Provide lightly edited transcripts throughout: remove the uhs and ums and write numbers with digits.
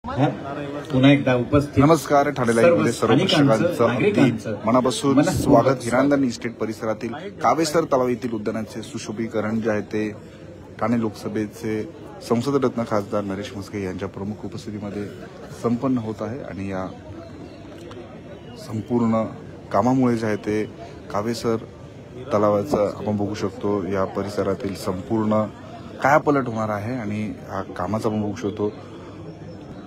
पुन्हा एकदा उपस्थित नमस्कार. ठाणे लाईव्हमध्ये सर्व प्रेक्षकांचं अगदी मनापासून स्वागत. हिरांदण इस्टेट परिसरातील कावेसर तलाव येथील उद्यानाचे सुशोभीकरण जे आहे ते ठाणे लोकसभेचे संसदरत्न खासदार नरेश म्हस्के यांच्या प्रमुख उपस्थितीमध्ये संपन्न होत आहे आणि या संपूर्ण कामामुळे जे आहे ते कावेसर तलावाचं आपण बघू शकतो. या परिसरातील संपूर्ण कायापालट होणार आहे आणि या कामाचा आपण बघू शकतो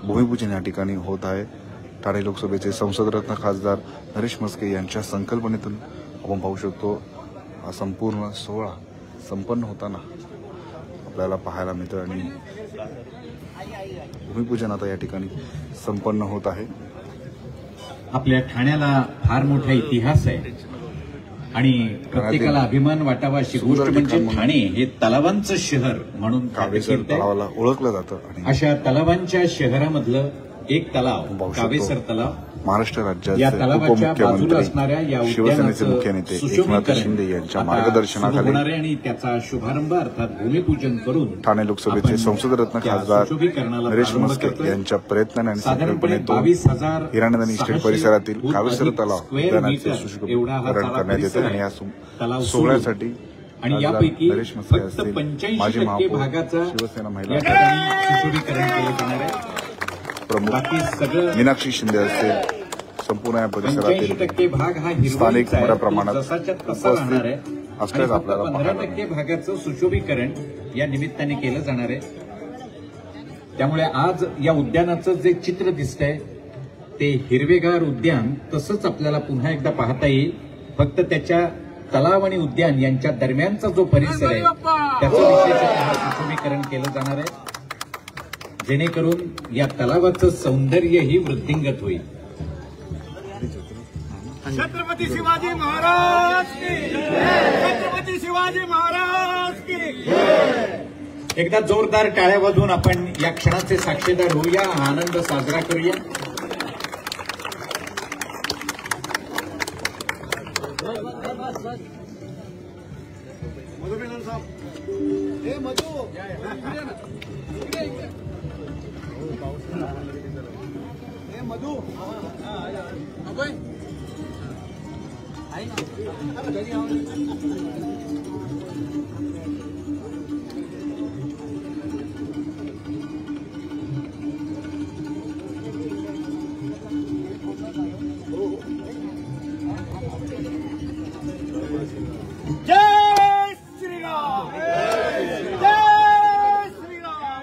भूमिपूजन या ठिकाणी होत आहे. ठाणे लोकसभेचे संसदरत्न खासदार नरेश म्हस्के यांच्या संकल्पनेतून आपण पाहू शकतो हा संपूर्ण सोहळा संपन्न होताना आपल्याला पाहायला मिळतं आणि भूमिपूजन आता या ठिकाणी संपन्न होत आहे. आपल्या ठाण्याला फार मोठा इतिहास आहे आणि प्रत्येकाला अभिमान वाटावा अशी गोष्ट म्हणजे ठाणे हे तलावांचं शहर म्हणून कावेसर तलावाला ओळखलं जातं आणि अशा तलावांच्या शहरामधलं एक तलाव कावेसर तलाव महाराष्ट्र या राज्याचे तलावाच्या बाजूला असणाऱ्या या शिवसेनेचे मुख्य नेते एकनाथ शिंदे यांच्या मार्गदर्शनाखाली आणि त्याचा शुभारंभ अर्थात भूमिपूजन करून ठाणे लोकसभेचे संसदरत्न खासदार नरेश म्हस्के यांच्या प्रयत्नाने आणि संकल्पनेतून 22,000 हिरांदण इस्टेट परिसरातील कावेसर तलाव उद्यानाचे सुशोभीकरण करण्यात येते आणि या सोहळ्यासाठी आणि यापैकी नरेश म्हस्के फक्त असतील, 85% माजी महापौर, भागाचा शिवसेना महिला या ठिकाणी सुशोभीकरण केलं जाणार आहे. प्रमुख बाकी सगळं मीनाक्षी शिंदे असतील संपूर्ण या 85% परिसरातील भाग हा स्थानिक मोठ्या प्रमाणात जसाच्या तसा राहणार आहे असल्याचं आपल्याला पाहायला 15% भागाचं सुशोभीकरण या निमित्ताने केलं जाणार आहे. त्यामुळे आज या उद्यानाचं जे चित्र दिसतंय ते हिरवेगार उद्यान तसंच आपल्याला पुन्हा एकदा पाहता येईल. फक्त त्याच्या तलाव आणि उद्यान यांच्या दरम्यानचा जो परिसर आहे त्याचं विशेषतः सुशोभीकरण केलं जाणार आहे जेणेकरून या तलावाचं सौंदर्यही वृद्धिंगत होईल. छत्रपती शिवाजी महाराज की जय. छत्रपती शिवाजी महाराज की जय. एकदा जोरदार टाळ्या वाजवून आपण या क्षणाचे साक्षीदार होऊया, हा आनंद साजरा करूया. मधुमेनन साहब हे मधु हे मधु अभय आई ना घरी आओ. जय श्रीराम. जय श्रीराम.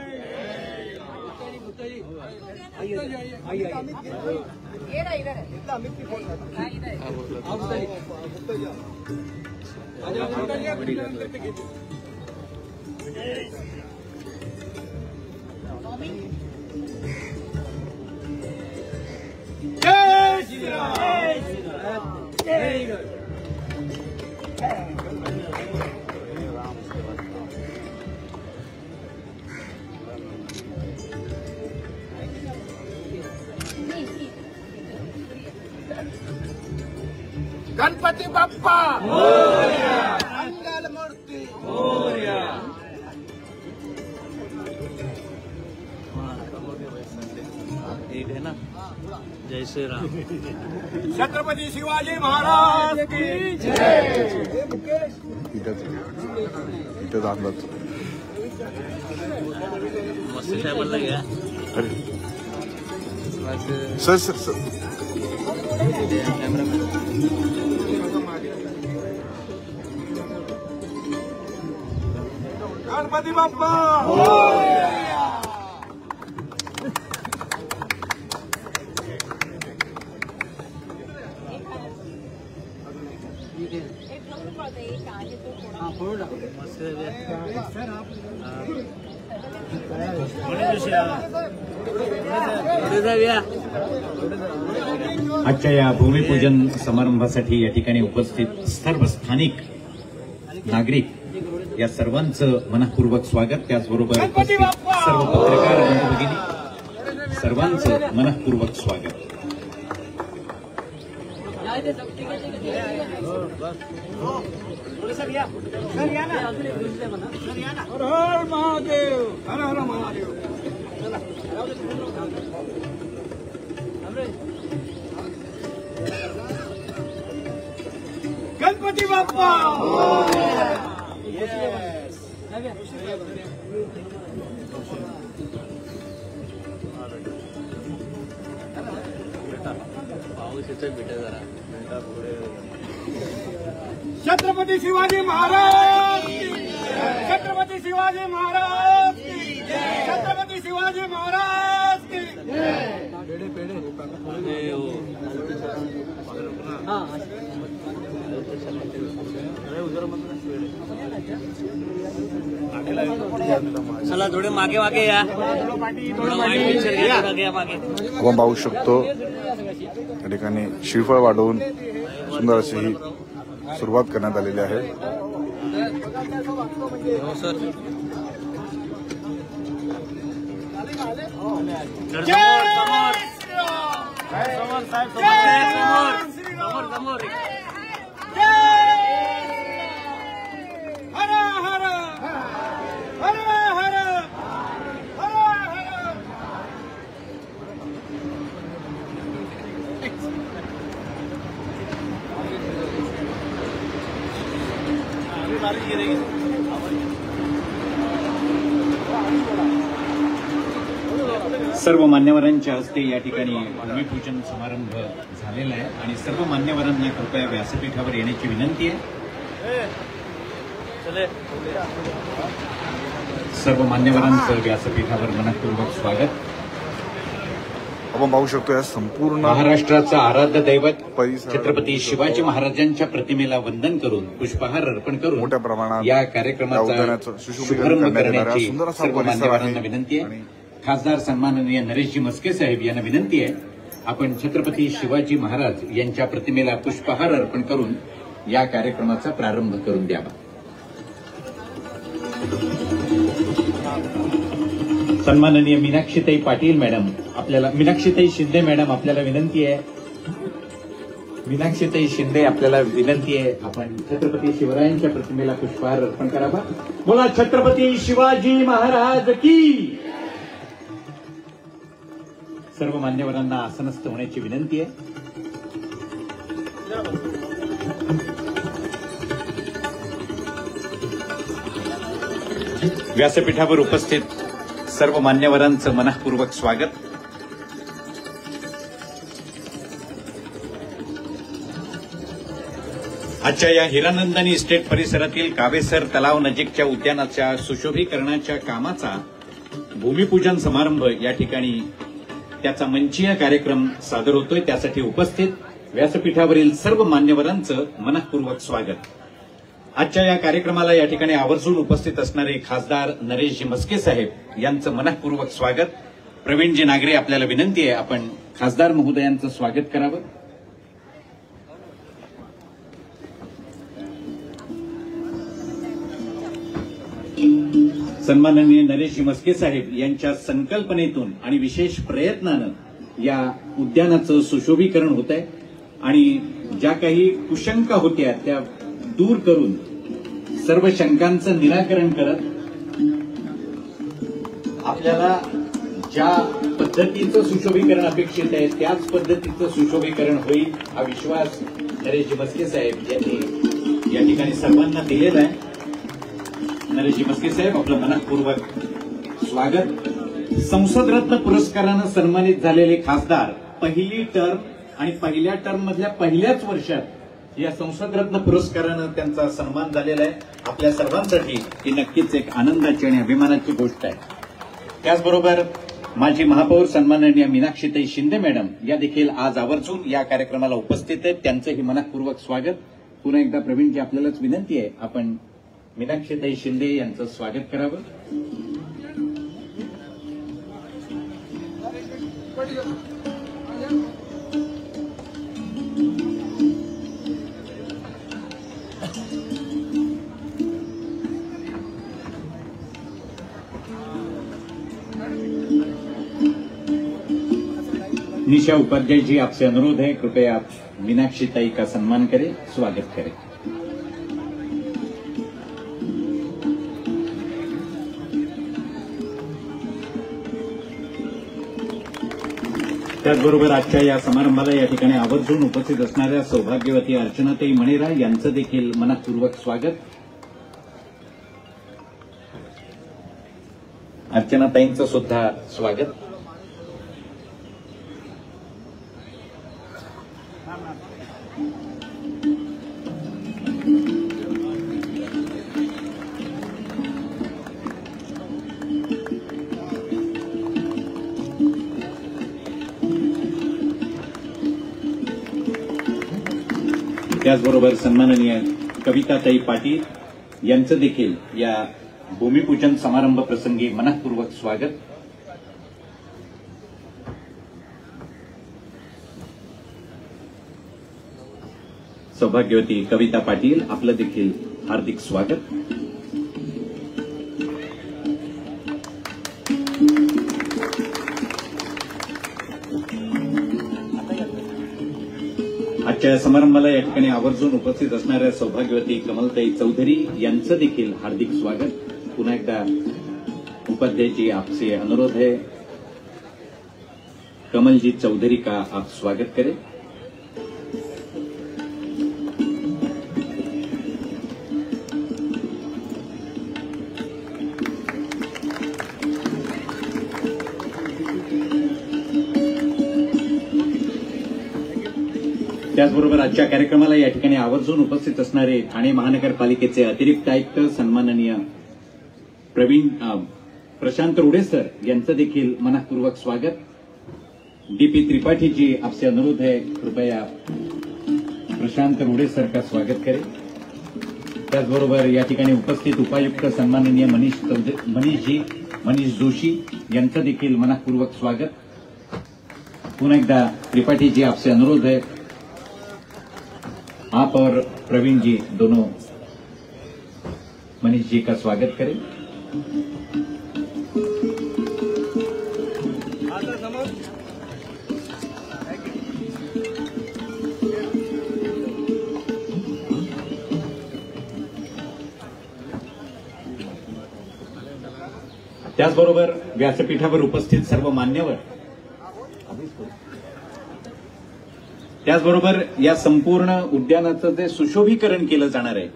जय श्रीराम. जय गणपती बाप्पा मोरया. मंगल मूर्ती मोरया. एक है ना जय श्री राम. छत्रपती शिवाजी महाराज की जय. इथं अंदाज मस्त साहेबांना घ्या. Sir sir sir Ganpati Bappa आजच्या या भूमिपूजन समारंभासाठी या ठिकाणी उपस्थित सर्व स्थानिक नागरिक या सर्वांचं मनपूर्वक स्वागत. त्याचबरोबर उपस्थित सर्व पत्रकार बंधू भगिनी सर्वांचं मनपूर्वक स्वागत. सर या ना. हर हर महादेव. हर हर महादेव. गणपती बाप्पा पाऊस येतोय बेटा जरा छत्रपती शिवाजी महाराज की छत्रपती शिवाजी महाराज की छत्रपती शिवाजी महाराज की चला थोडे मागे मागे या थोडं वाईट पिक्चर घ्या मागे या मागे आपण पाहू शकतो या ठिकाणी श्रीफळ वाढवून सुंदर अशी ही सुरुवात करण्यात आलेली आहे. हो सर जय समोर श्रीराम समोर समोर जय हर हर हर हर हर हर सर्व मान्यवरांच्या हस्ते या ठिकाणी भूमिपूजन समारंभ झालेला आहे आणि सर्व मान्यवरांना कृपया व्यासपीठावर येण्याची विनंती आहे. सर्व मान्यवरांचं व्यासपीठावर मनपूर्वक स्वागत. आपण पाहू शकतो या संपूर्ण महाराष्ट्राचं आराध्य दैवत परिसरात छत्रपती शिवाजी महाराजांच्या प्रतिमेला वंदन करून पुष्पहार अर्पण करून मोठ्या प्रमाणात या या कार्यक्रमाचा उद्यानाचं सुशोभीकरण शुभारंभ करण्यात येणार आहे. करण्याची सुंदर असा सर्व परिसर मान्यवरांना आहे. विनंती आहे. आणि खासदार सन्माननीय नरेशजी मस्के साहेब यांना विनंती आहे आपण छत्रपती शिवाजी महाराज यांच्या प्रतिमेला पुष्पहार अर्पण करून या कार्यक्रमाचा प्रारंभ करून द्यावा. सन्माननीय मीनाक्षीताई पाटील मॅडम आपल्याला मीनाक्षीताई शिंदे मॅडम आपल्याला विनंती आहे. मीनाक्षीताई शिंदे आपल्याला विनंती आहे आपण छत्रपती शिवरायांच्या प्रतिमेला पुष्पहार अर्पण करावा. बोला छत्रपती शिवाजी महाराज की. सर्व मान्यवरांना आसनस्थ होण्याची विनंती आहे. व्यासपीठावर उपस्थित सर्व मान्यवरांचं मनःपूर्वक स्वागत. आजच्या या हिरानंदानी इस्टेट परिसरातील कावेसर तलाव नजीकच्या उद्यानाच्या सुशोभीकरणाच्या कामाचा भूमिपूजन समारंभ या ठिकाणी त्याचा मंचीय कार्यक्रम सादर होतोय. त्यासाठी उपस्थित व्यासपीठावरील सर्व मान्यवरांचं मनःपूर्वक स्वागत. आजच्या या कार्यक्रमाला या ठिकाणी आवर्जून उपस्थित असणारे खासदार नरेशजी मस्के साहेब यांचं मनःपूर्वक स्वागत. प्रवीणजी नागरे आपल्याला विनंती आहे आपण खासदार महोदयांचं स्वागत करावं. सन्माननीय नरेशजी मस्के साहेब यांच्या संकल्पनेतून आणि विशेष प्रयत्नानं या उद्यानाचं सुशोभीकरण होत आहे आणि ज्या काही कुशंका होत्या त्या दूर करून सर्व शंकांचं निराकरण करत आपल्याला ज्या पद्धतीचं सुशोभीकरण अपेक्षित आहे त्याच पद्धतीचं सुशोभीकरण होईल हा विश्वास नरेशजी मस्के साहेब यांनी या ठिकाणी सर्वांना दिलेला आहे. नरेशजी मस्के साहेब आपलं मनःपूर्वक स्वागत. संसदरत्न पुरस्कारानं सन्मानित झालेले खासदार पहिली टर्म आणि पहिल्या टर्म मधल्या पहिल्याच वर्षात या संसदरत्न पुरस्कारानं त्यांचा सन्मान झालेला आहे. आपल्या सर्वांसाठी ही नक्कीच एक आनंदाची आणि अभिमानाची गोष्ट आहे. त्याचबरोबर माजी महापौर सन्माननीय मीनाक्षीताई शिंदे मॅडम या देखील आज आवर्जून या कार्यक्रमाला उपस्थित आहेत. त्यांचंही मनःपूर्वक स्वागत. पुन्हा एकदा प्रवीणजी आपल्यालाच विनंती आहे आपण मीनाक्षीताई शिंदे यांचं स्वागत करावं. निशा उपाध्याय जी आपसे अनुरोध है कृपया आप मीनाक्षीताई का सम्मान करें स्वागत करें. त्याचबरोबर आजच्या या समारंभाला या ठिकाणी आवर्जून उपस्थित असणाऱ्या सौभाग्यवती अर्चनाताई मणेरा यांचं देखील मनपूर्वक स्वागत. अर्चनाताईंचं सुद्धा स्वागत. त्याचबरोबर सन्माननीय कविताताई पाटील यांचं देखील या भूमिपूजन समारंभ प्रसंगी मनपूर्वक स्वागत. सौभाग्यवती कविता पाटील आपलं देखील हार्दिक स्वागत. आजच्या समारंभाला या ठिकाणी आवर्जून उपस्थित असणाऱ्या सौभाग्यवती कमलताई चौधरी यांचं देखील हार्दिक स्वागत. पुन्हा एकदा उपाध्यायजी आपसे अनुरोध है, कमलजी चौधरी का आप स्वागत करें. त्याचबरोबर आजच्या कार्यक्रमाला या ठिकाणी आवर्जून उपस्थित असणारे ठाणे महानगरपालिकेचे अतिरिक्त आयुक्त सन्माननीय प्रशांत रुडे सर यांचं देखील मनपूर्वक स्वागत. डीपी त्रिपाठी जी आपसे अनुरोध है, कृपया प्रशांत रुडे सर का स्वागत करें. त्याचबरोबर या ठिकाणी उपस्थित उपायुक्त सन्माननीय मनीष जोशी यांचं देखील मनपूर्वक स्वागत. पुन्हा एकदा त्रिपाठी जी आपसे अनुरोध है, आप और प्रवीण जी दोनों मनीष जी का स्वागत करें. त्याचबरोबर व्यासपीठावर उपस्थित सर्व मान्यवर, त्याचबरोबर या संपूर्ण उद्यानाचं जे सुशोभीकरण केलं जाणार आहे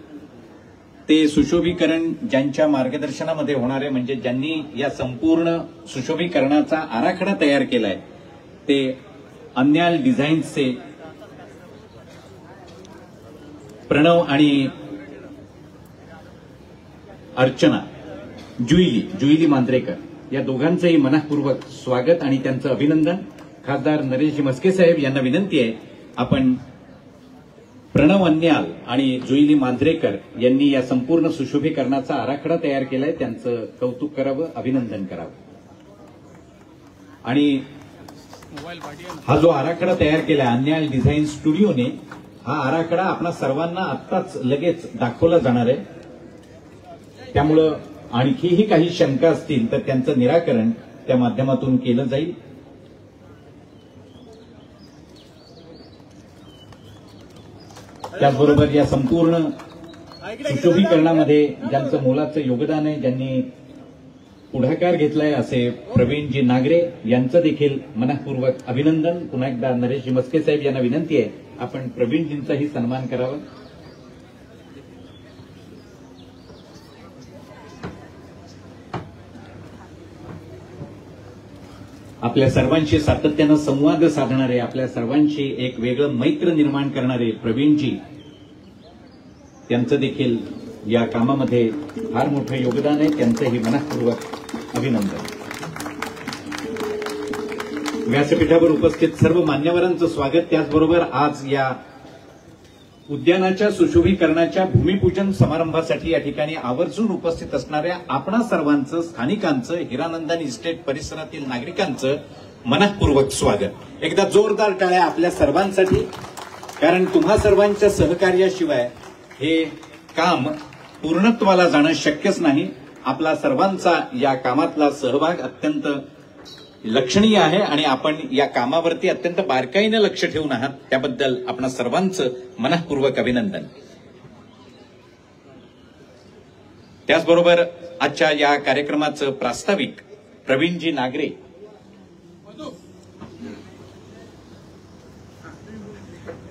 ते सुशोभीकरण ज्यांच्या मार्गदर्शनामध्ये होणार आहे, म्हणजे ज्यांनी या संपूर्ण सुशोभीकरणाचा आराखडा तयार केलाय ते अन्याल डिझाईन्सचे प्रणव आणि अर्चना जुईली मांजरेकर या दोघांचंही मनपूर्वक स्वागत आणि त्यांचं अभिनंदन. खासदार नरेशजी मस्के साहेब यांना विनंती आहे, आपण प्रणव अन्याल आणि जुईली मांजरेकर यांनी या संपूर्ण सुशोभीकरणाचा आराखडा तयार केलाय, त्यांचं कौतुक करावं, अभिनंदन करावं. आणि हा जो आराखडा तयार केलाय अन्याल डिझाईन स्टुडिओने, हा आराखडा आपणा सर्वांना आत्ताच लगेच दाखवला जाणार आहे. त्यामुळं आणखीही काही शंका असतील तर त्यांचं निराकरण त्या माध्यमातून केलं जाईल. त्याचबरोबर या संपूर्ण सुशोभीकरणामध्ये ज्यांचं मोलाचं योगदान आहे, ज्यांनी पुढाकार घेतलाय असे प्रवीणजी नागरे यांचं देखील मनपूर्वक अभिनंदन. पुन्हा एकदा नरेशजी मस्के साहेब यांना विनंती आहे, आपण प्रवीणजींचाही सन्मान करावा. आपल्या सर्वांशी सातत्यानं संवाद साधणारे, आपल्या सर्वांशी एक वेगळं मैत्र निर्माण करणारे प्रवीणजी यांचं देखील या कामामध्ये फार मोठं योगदान आहे, त्यांचंही मनपूर्वक अभिनंदन. व्यासपीठावर उपस्थित सर्व मान्यवरांचं स्वागत. त्याचबरोबर आज या उद्यानाच्या सुशोभीकरणाच्या भूमिपूजन समारंभासाठी या ठिकाणी आवर्जून उपस्थित असणाऱ्या आपणा सर्वांचं, स्थानिकांचं, हिरानंदन इस्टेट परिसरातील नागरिकांचं मनपूर्वक स्वागत. एकदा जोरदार टाळ्या आपल्या सर्वांसाठी, कारण तुम्हा सर्वांच्या सहकार्याशिवाय हे काम पूर्णत्वाला जाणं शक्यच नाही. आपला सर्वांचा या कामातला सहभाग अत्यंत लक्षणीय आहे आणि आपण या कामावरती अत्यंत बारकाईनं लक्ष ठेवून आहात, त्याबद्दल आपणा सर्वांचं मनपूर्वक अभिनंदन. त्याचबरोबर आजच्या या कार्यक्रमाचं प्रास्ताविक प्रवीणजी नागरे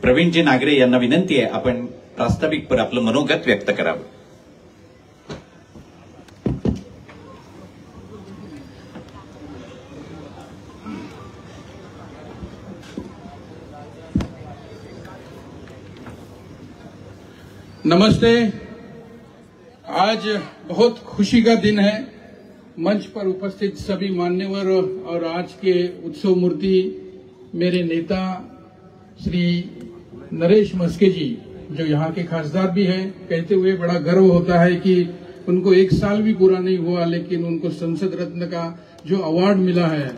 प्रवीणजी नागरे यांना विनंती आहे, आपण प्रास्ताविक पर आपलं मनोगत व्यक्त करावं. नमस्ते. आज बहुत खुशी का दिन है. मंच पर उपस्थित सभी मान्यवर और आज के उत्सव मूर्ति मेरे नेता श्री नरेश मस्के जी, जो यहाँ के खासदार भी हैं, कहते हुए बड़ा गर्व होता है कि उनको 1 साल भी पूरा नहीं हुआ, लेकिन उनको संसद रत्न का जो अवार्ड मिला है,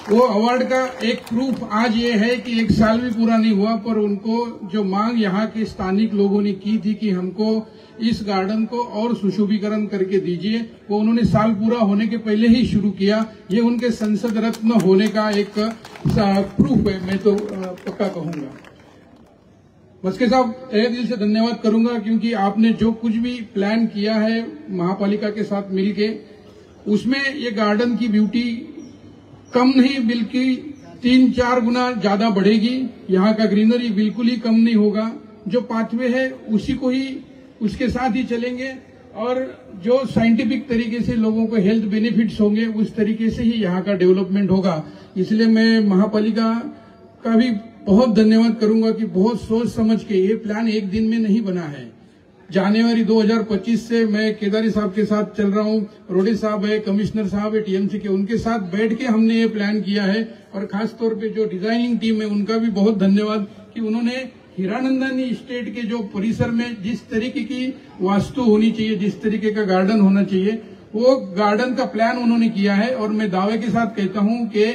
वो अवार्ड का एक प्रूफ आज ये है कि 1 साल भी पूरा नहीं हुआ, पर उनको जो मांग यहाँ के स्थानिक लोगों ने की थी कि हमको इस गार्डन को और सुशोभीकरण करके दीजिए, वो उन्होंने साल पूरा होने के पहले ही शुरू किया. ये उनके संसद रत्न होने का एक प्रूफ है, मैं तो पक्का कहूंगा. मस्के साहब, तहे दिल से धन्यवाद करूंगा, क्योंकि आपने जो कुछ भी प्लान किया है महापालिका के साथ मिलके, उसमें ये गार्डन की ब्यूटी कम नहीं बल्कि 3-4 गुना ज्यादा बढ़ेगी. यहाँ का ग्रीनरी बिल्कुल ही कम नहीं होगा. जो पाथवे है उसी को ही, उसके साथ ही चलेंगे, और जो साइंटिफिक तरीके से लोगों को हेल्थ बेनिफिट्स होंगे उस तरीके से ही यहाँ का डेवलपमेंट होगा. इसलिए मैं महापालिका का भी बहुत धन्यवाद करूंगा कि बहुत सोच समझ के ये प्लान एक दिन में नहीं बना है. जनवरी 2025 से मैं केदारी साहब के साथ चल रहा हूँ, रोडे साहब है, कमिश्नर साहब है टीएमसी के, उनके साथ बैठ के हमने ये प्लान किया है. और खास तौर पे जो डिजाइनिंग टीम है उनका भी बहुत धन्यवाद कि उन्होंने हीरानंदानी स्टेट के जो परिसर में जिस तरीके की वास्तु होनी चाहिए, जिस तरीके का गार्डन होना चाहिए, वो गार्डन का प्लान उन्होंने किया है. और मैं दावे के साथ कहता हूँ कि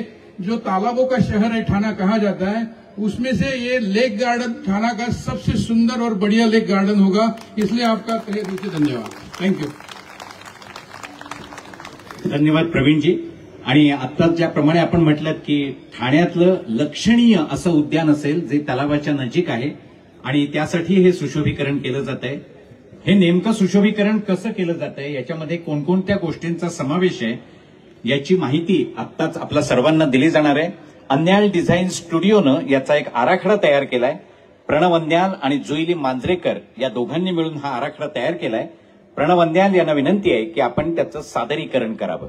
जो तालाबों का शहर है ठाना कहा जाता है, उसमें से ये लेक गार्डन ठाना का सबसे सुंदर और बढ़िया लेक गार्डन होगा. इसलिए आपका तहे दिल से धन्यवाद. Thank you. धन्यवाद प्रवीणजी. आणि आता ज्याप्रमाणे आपण म्हटलं की ठाण्यातलं लक्षणीय असं उद्यान असेल जे तलावाच्या नजीक आहे, आणि त्यासाठी हे सुशोभीकरण केलं जात आहे. हे नेमकं सुशोभीकरण कसं केलं जात आहे, याच्यामध्ये कोणकोणत्या गोष्टींचा समावेश आहे, याची माहिती आत्ताच आपल्या सर्वांना दिली जाणार आहे. अन्याल डिझाईन स्टुडिओनं याचा एक आराखडा तयार केलाय. प्रणव अन्याल आणि जुईली मांजरेकर या दोघांनी मिळून हा आराखडा तयार केलाय. प्रणव अन्याल यांना विनंती आहे की आपण त्याचं सादरीकरण करावं.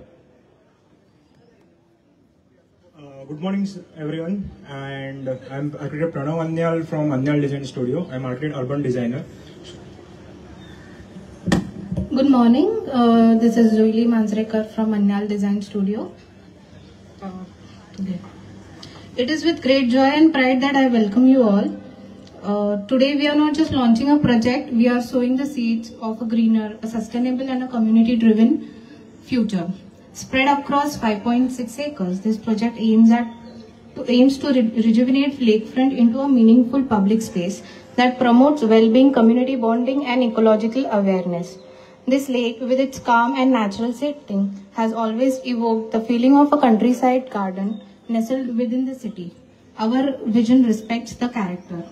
Good morning, everyone, and I'm architect Pranav Anyal from Anyal Design Studio. I'm architect urban designer. Good morning. This is Julie Manzrekar from Anyal Design Studio. It is with great joy and pride that I welcome you all. Today we are not just launching a project; we are sowing the seeds of a greener, a sustainable, and a community-driven future. Spread across 5.6 acres, this project aims to rejuvenate lakefront into a meaningful public space that promotes well-being, community bonding, and ecological awareness. This lake, with its calm and natural setting, has always evoked the feeling of a countryside garden nestled within the city. Our vision respects the character.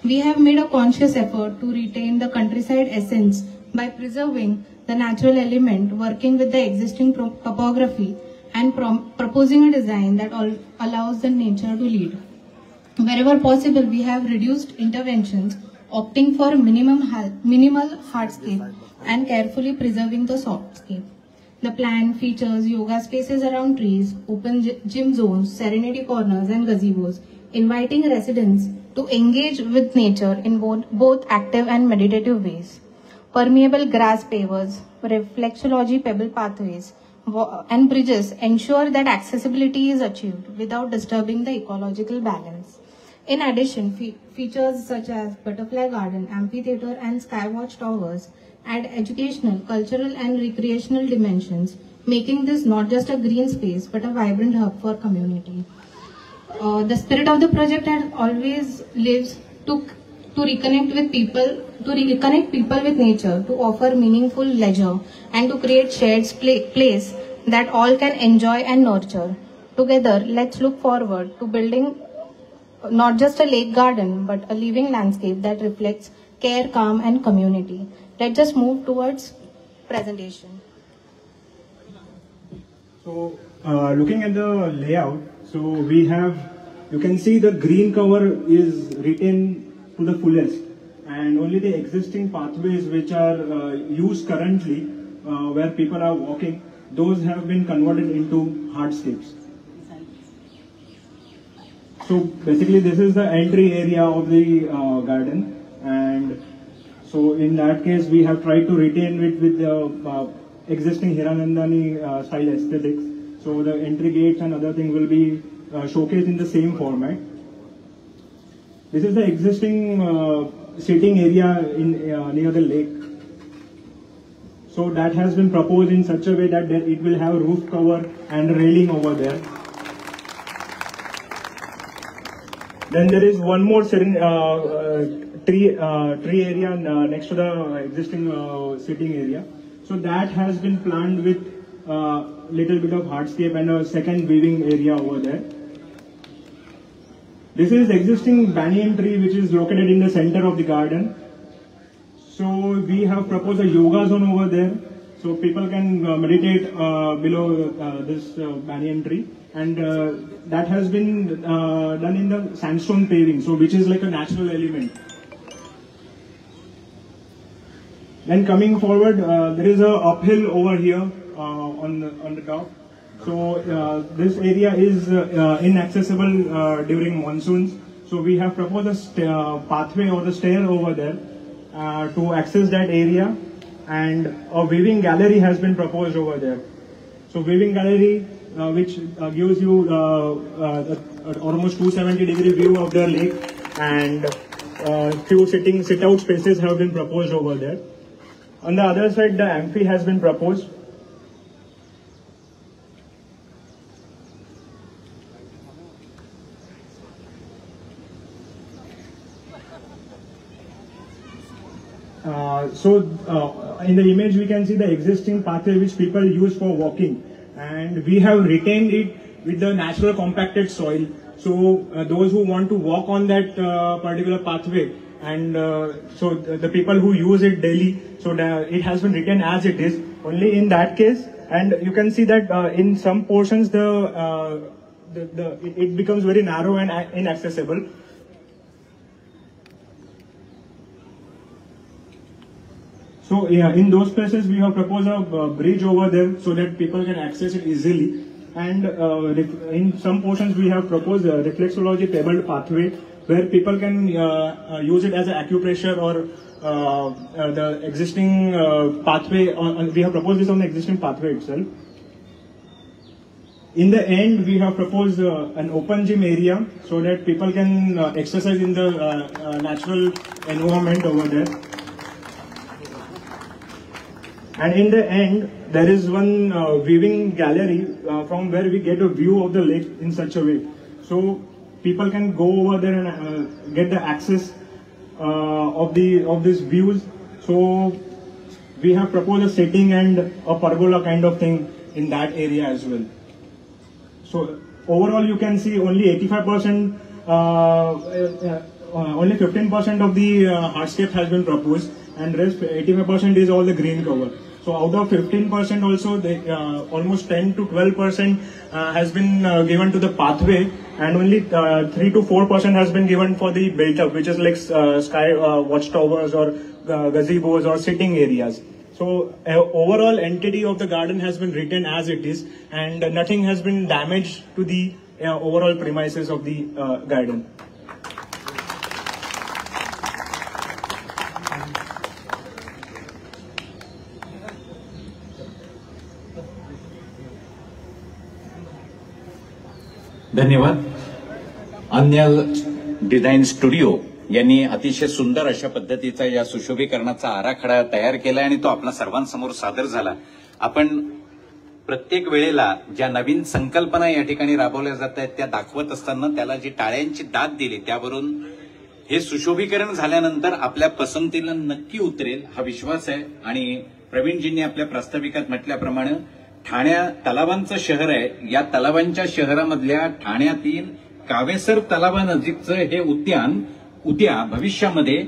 We have made a conscious effort to retain the countryside essence by preserving the natural element, working with the existing topography, and proposing a design that allows the nature to lead. Wherever possible, we have reduced interventions, opting for minimal hardscape and carefully preserving the softscape. The plan features yoga spaces around trees, open gym zones, serenity corners, and gazebos, inviting residents to engage with nature in both active and meditative ways. Permeable grass pavers, reflexology pebble pathways, and bridges ensure that accessibility is achieved without disturbing the ecological balance. In addition, features such as butterfly garden, amphitheater, and skywatch towers add educational, cultural, and recreational dimensions, making this not just a green space but a vibrant hub for community. The spirit of the project has always lives to reconnect people with nature, to offer meaningful leisure, and to create shared place that all can enjoy and nurture. Together, let's look forward to building not just a lake garden, but a living landscape that reflects care, calm, and community. Let's just move towards presentation. So, looking at the layout, so we have you can see the green cover is retained to the fullest, and only the existing pathways which are used currently where people are walking, those have been converted into hardscapes. So basically this is the entry area of the garden, and so in that case we have tried to retain it with the existing Hiranandani style aesthetics. So the entry gates and other things will be showcased in the same format. This is the existing sitting area in near the lake. So that has been proposed in such a way that it will have roof cover and railing over there. Then there is one more tree area next to the existing sitting area. So that has been planned with little bit of hardscape and a second weaving area over there. This is existing banyan tree which is located in the center of the garden. So we have proposed a yoga zone over there, so people can meditate below this banyan tree, and that has been done in the sandstone paving, so which is like a natural element. Then coming forward, there is a uphill over here on the top. So this area is inaccessible during monsoons. So we have proposed a pathway or the stair over there to access that area, and a weaving gallery has been proposed over there. So weaving gallery which gives you almost 270-degree view of the lake, and few sit-out spaces have been proposed over there. On the other side, the amphi has been proposed. In the image we can see the existing pathway which people use for walking, and we have retained it with the natural compacted soil. So those who want to walk on that particular pathway, and so the people who use it daily, so it has been retained as it is only in that case. And you can see that in some portions it becomes very narrow and inaccessible. So in those places we have proposed a bridge over there so that people can access it easily. And in some portions we have proposed a reflexology pebbled pathway where people can use it as an acupressure, or the existing pathway. We have proposed this on the existing pathway itself. In the end, we have proposed an open gym area so that people can exercise in the natural environment over there. And in the end, there is one weaving gallery from where we get a view of the lake in such a way. So people can go over there and get the access of these views. So we have proposed a setting and a pergola kind of thing in that area as well. So overall, you can see only 85%, only 15% of the hardscape has been proposed, and rest 85% is all the green cover. So out of 15% also, almost 10 to 12% has been given to the pathway, and only 3 to 4% has been given for the built-up, which is like sky watchtowers or gazebos or sitting areas. So overall entity of the garden has been retained as it is, and nothing has been damaged to the overall premises of the garden. धन्यवाद. अन्यल design studio यांनी अतिशय सुंदर अशा पद्धतीचा या सुशोभीकरणाचा आराखडा तयार केला आणि तो आपल्या सर्वांसमोर सादर झाला. आपण प्रत्येक वेळेला ज्या नवीन संकल्पना या ठिकाणी राबवल्या जात आहेत त्या दाखवत असताना त्याला जी टाळ्यांची दाद दिली, त्यावरून हे सुशोभीकरण झाल्यानंतर आपल्या पसंतीला नक्की उतरेल हा विश्वास आहे. आणि प्रवीणजींनी आपल्या प्रास्ताविकात म्हटल्याप्रमाणे ठाण्या तलावांचं शहर आहे. या तलावांच्या शहरामधल्या ठाण्यातील कावेसर तलावानजीकचं हे उद्यान उद्या भविष्यामध्ये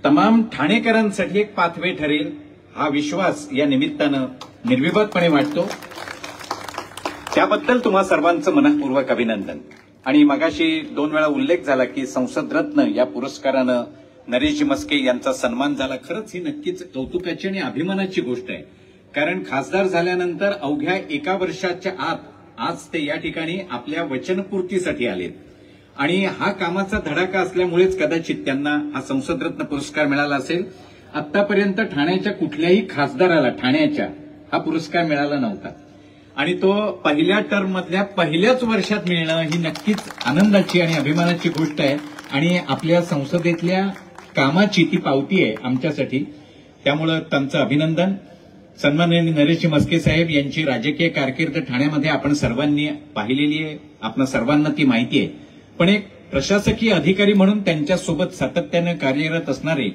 तमाम ठाणेकरांसाठी एक पाथवे ठरेल हा विश्वास या निमित्तानं निर्विवादपणे वाटतो. त्याबद्दल तुम्हा सर्वांचं मनःपूर्वक अभिनंदन. आणि मगाशी 2 वेळा उल्लेख झाला की संसद रत्न या पुरस्कारानं नरेशजी मस्के यांचा सन्मान झाला. खरंच ही नक्कीच कौतुकाची आणि अभिमानाची गोष्ट आहे. कारण खासदार झाल्यानंतर अवघ्या 1 वर्षाच्या आत आज ते या ठिकाणी आपल्या वचनपूर्तीसाठी आलेत आणि हा कामाचा धडाका असल्यामुळेच कदाचित त्यांना हा संसद रत्न पुरस्कार मिळाला असेल. आतापर्यंत ठाण्याच्या कुठल्याही खासदाराला ठाण्याच्या हा पुरस्कार मिळाला नव्हता आणि तो पहिल्या टर्म मधल्या पहिल्याच वर्षात मिळणं ही नक्कीच आनंदाची आणि अभिमानाची गोष्ट आहे आणि आपल्या संसदेतल्या कामाची ती पावती आहे आमच्यासाठी. त्यामुळं त्यांचं अभिनंदन. सन्माननीय नरेशजी मस्के साहेब यांची राजकीय कारकीर्द ठाण्यामध्ये आपण सर्वांनी पाहिलेली आहे, आपण सर्वांना ती माहिती आहे. पण एक प्रशासकीय अधिकारी म्हणून त्यांच्यासोबत सातत्यानं कार्यरत असणारे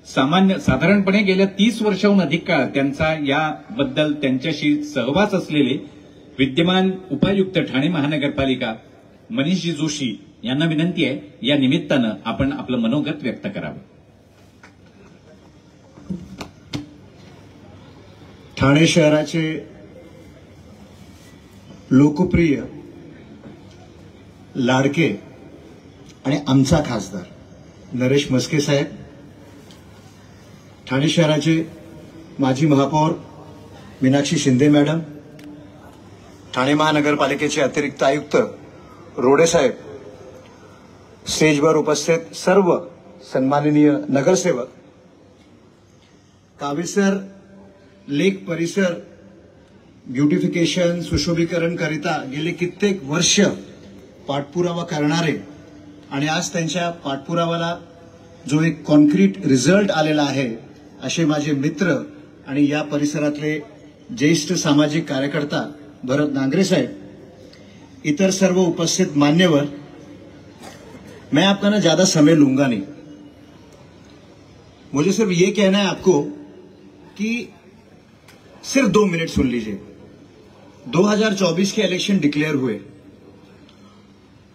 साधारणपणे गेल्या 30 वर्षाहून अधिक काळ त्यांचा याबद्दल त्यांच्याशी सहवास असलेले विद्यमान उपायुक्त ठाणे महानगरपालिका मनीषजी जोशी यांना विनंती आहे या निमित्तानं आपण आपलं मनोगत व्यक्त करावं. ठाणे शहराचे लोकप्रिय लाडके आणि आमचा खासदार नरेश मस्के साहेब, ठाणे शहराचे माजी महापौर मीनाक्षी शिंदे मॅडम, ठाणे महानगरपालिकेचे अतिरिक्त आयुक्त रोडे साहेब, स्टेजवर उपस्थित सर्व सन्माननीय नगरसेवक, कावीसर लेक परिसर ब्युटिफिकेशन सुशोभीकरण करिता गेले कित्येक वर्ष पाठपुरावा करणारे आणि आज त्यांच्या पाठपुरावाला जो एक कॉन्क्रीट रिझल्ट आलेला आहे असे माझे मित्र आणि या परिसरातले ज्येष्ठ सामाजिक कार्यकर्ता भरत नांगरे साहेब, इतर सर्व उपस्थित मान्यवर, मैं आपका ना ज्यादा समय लूंगा नहीं. मुझे सिर्फ ये कहना है आपको कि सिर्फ 2 मिनट सुन लीजिए. 2024 के इलेक्शन डिक्लेयर हुए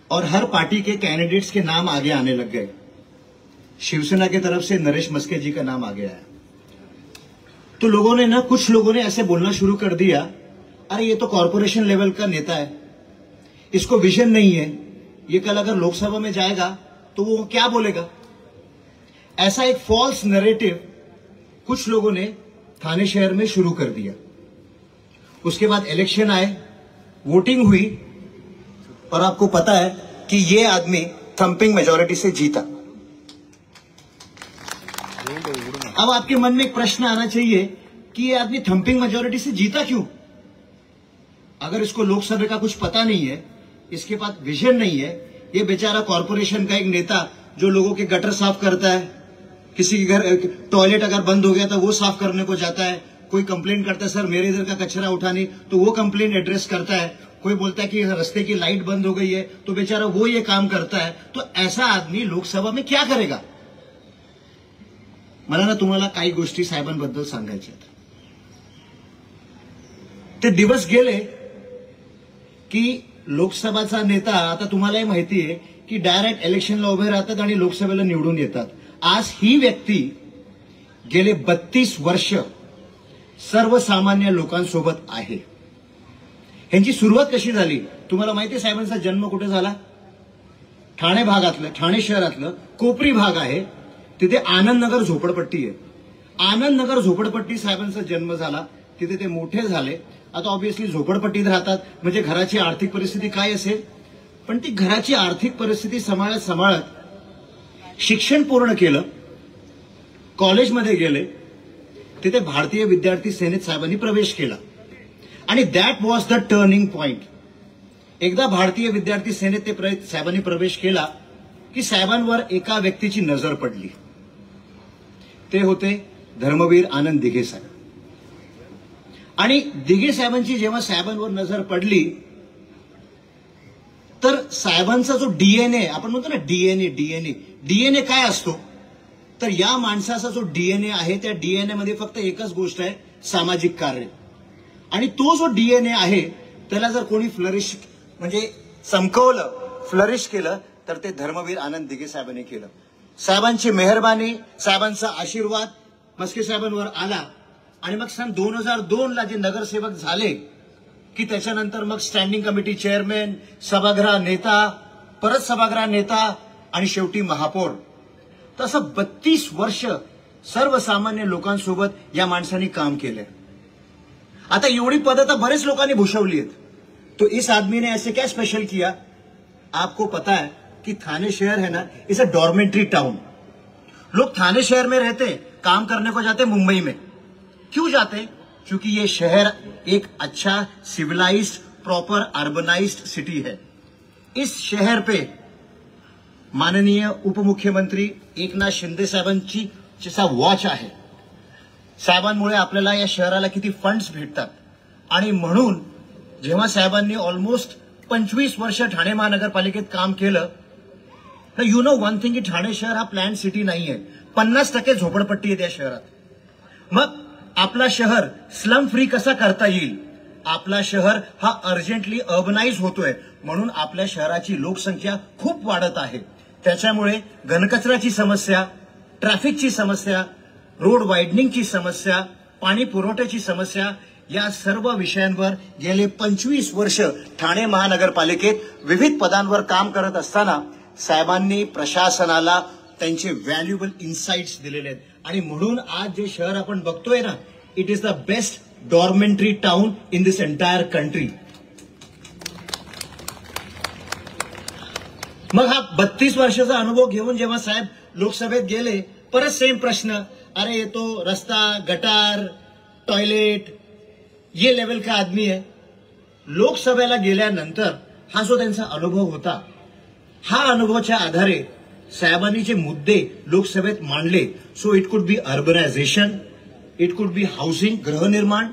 और हर पार्टी के कैंडिडेट्स के नाम आगे आने लग गए. शिवसेना की तरफ से नरेश मस्के जी का नाम आगे आया. तो लोगों ने ना, कुछ लोगों ने ऐसे बोलना शुरू कर दिया, अरे ये तो कॉर्पोरेशन लेवल का नेता है, इसको विजन नहीं है, ये कल अगर लोकसभा में जाएगा तो वो क्या बोलेगा. ऐसा एक फॉल्स नैरेटिव कुछ लोगों ने थाने शहर में शुरू कर दिया. उसके बाद इलेक्शन आए, वोटिंग हुई और आपको पता है कि ये आदमी थंपिंग मेजॉरिटी से जीता. अब आपके मन में एक प्रश्न आना चाहिए कि ये आदमी थंपिंग मेजॉरिटी से जीता क्यों. अगर इसको लोकसभा का कुछ पता नहीं है, इसके पास विजन नहीं है, ये बेचारा कॉर्पोरेशन का एक नेता जो लोगों के गटर साफ करता है, किसी के घर टॉयलेट अगर बंद हो गया तो वो साफ करने को जाता है, कोई कंप्लेंट करता है सर मेरे इधर का कचरा उठाने, तो वो कंप्लेंट एड्रेस करता है, कोई बोलता है कि रास्ते की लाइट बंद हो गई है तो बेचारा वो ये काम करता है. तो ऐसा आदमी लोकसभा में क्या करेगा. मला ना तुम्हाला काही गोष्टी साहेबांबद्दल सांगायच्या आहेत. ते दिवस गेले की लोकसभाचा नेता, आता तुम्हालाही माहिती आहे की डायरेक्ट इलेक्शनला उभे राहतात आणि लोकसभेला निवडून येतात. आज ही व्यक्ती गेले 32 वर्ष सर्वसामान्य लोकांसोबत आहे. ह्यांची सुरुवात कशी झाली तुम्हाला माहिती आहे. साहेबांचा जन्म कुठे झाला. ठाणे भागातलं, ठाणे शहरातलं कोपरी भाग आहे, तिथे आनंदनगर झोपडपट्टी आहे. आनंदनगर झोपडपट्टी साहेबांचा जन्म झाला, तिथे ते मोठे झाले. आता ऑब्व्हियसली झोपडपट्टीत राहतात म्हणजे घराची आर्थिक परिस्थिती काय असेल, पण ती घराची आर्थिक परिस्थिती सांभाळत सांभाळत शिक्षण पूर्ण केलं, कॉलेजमध्ये गेले, तिथे भारतीय विद्यार्थी सेनेत साहेबांनी प्रवेश केला आणि that was the turning point. एकदा भारतीय विद्यार्थी सेनेत ते साहेबांनी प्रवेश केला की साहेबांवर एका व्यक्तीची नजर पडली. ते होते धर्मवीर आनंद दिघे साहेब. आणि दिघे साहेबांची जेव्हा साहेबांवर नजर पडली तर साहेबांचा जो डीएनए, आपण म्हणतो ना डीएनए काय असतो, तर या माणसाचा जो डीएनए आहे त्या डीएनए मध्ये फक्त एकच गोष्ट आहे, सामाजिक कार्य. आणि तो जो डीएनए आहे त्याला जर कोणी फ्लरिश म्हणजे चमकवलं, फ्लरिश केलं तर ते धर्मवीर आनंद दिघे साहेबांनी केलं. साहेबांची मेहरबानी, साहेबांचा आशीर्वाद मस्के साहेबांवर आला आणि मग सन 2002ला जे नगरसेवक झाले की त्याच्यानंतर मग स्टँडिंग कमिटी चेअरमॅन, सभागृह नेता, परत सभागृह नेता आणि शेवटी महापौर, तसं 32 वर्ष सर्वसामान्य लोकांसोबत या माणसाने काम केलंय. आता एवढी पदं तर बरेच लोकांनी भूषवली आहेत. तो इस आदमी ने ऐसे क्या स्पेशल किया? आपको पता है कि थाने शहर है ना, इट्स अ डॉर्मेंट्री टाउन. लोग थाने शहर में रहते, काम करने को जाते मुंबई में. क्यों जाते? क्योंकि ये शहर एक अच्छा सिविलाइज्ड प्रॉपर अर्बनाइज्ड सिटी है. इस शहर पे माननीय उपमुख्यमंत्री एकनाथ शिंदे साहेबांची जसा वॉच आहे. साहेबांमुळे आपल्याला या शहराला किती फंड्स भेटतात आणि म्हणून जेव्हा साहेबांनी ऑलमोस्ट 25 वर्ष ठाणे महानगरपालिकेत काम केलं, तर यू नो वन थिंग की ठाणे शहर हा प्लॅन सिटी नाहीये. 50% झोपडपट्टी आहे त्या शहरात. मग आपला शहर स्लम फ्री कसा करता येईल? आपला शहर हा अर्जंटली अर्बनाइज होतोय, म्हणून आपल्या शहराची लोकसंख्या खूप वाढत आहे. त्याच्यामुळे घनकचऱ्याची समस्या, ट्रॅफिकची समस्या, रोड वायडनिंगची समस्या, पाणी पुरवठ्याची समस्या, या सर्व विषयांवर गेले 25 वर्ष ठाणे महानगरपालिकेत विविध पदांवर काम करत असताना साहेबांनी प्रशासनाला त्यांचे व्हॅल्युएबल इन्साइट्स दिलेले आहेत. आणि म्हणून आज जे शहर आपण बघतोय ना, it is the best डॉर्मेंट्री town in this entire country. मग हा 32 वर्षाचा अनुभव घेऊन जेव्हा साहेब लोकसभेत गेले, परत सेम प्रश्न. अरे ये तो रस्ता, गटार, टॉयलेट, ये लेवल का आदमी है. लोकसभेला गेल्यानंतर हा जो त्यांचा अनुभव होता, हा अनुभवाच्या आधारे साहेबांनी जे मुद्दे लोकसभेत मांडले, so it could B urbanisation, it could be housing, गृहनिर्माण,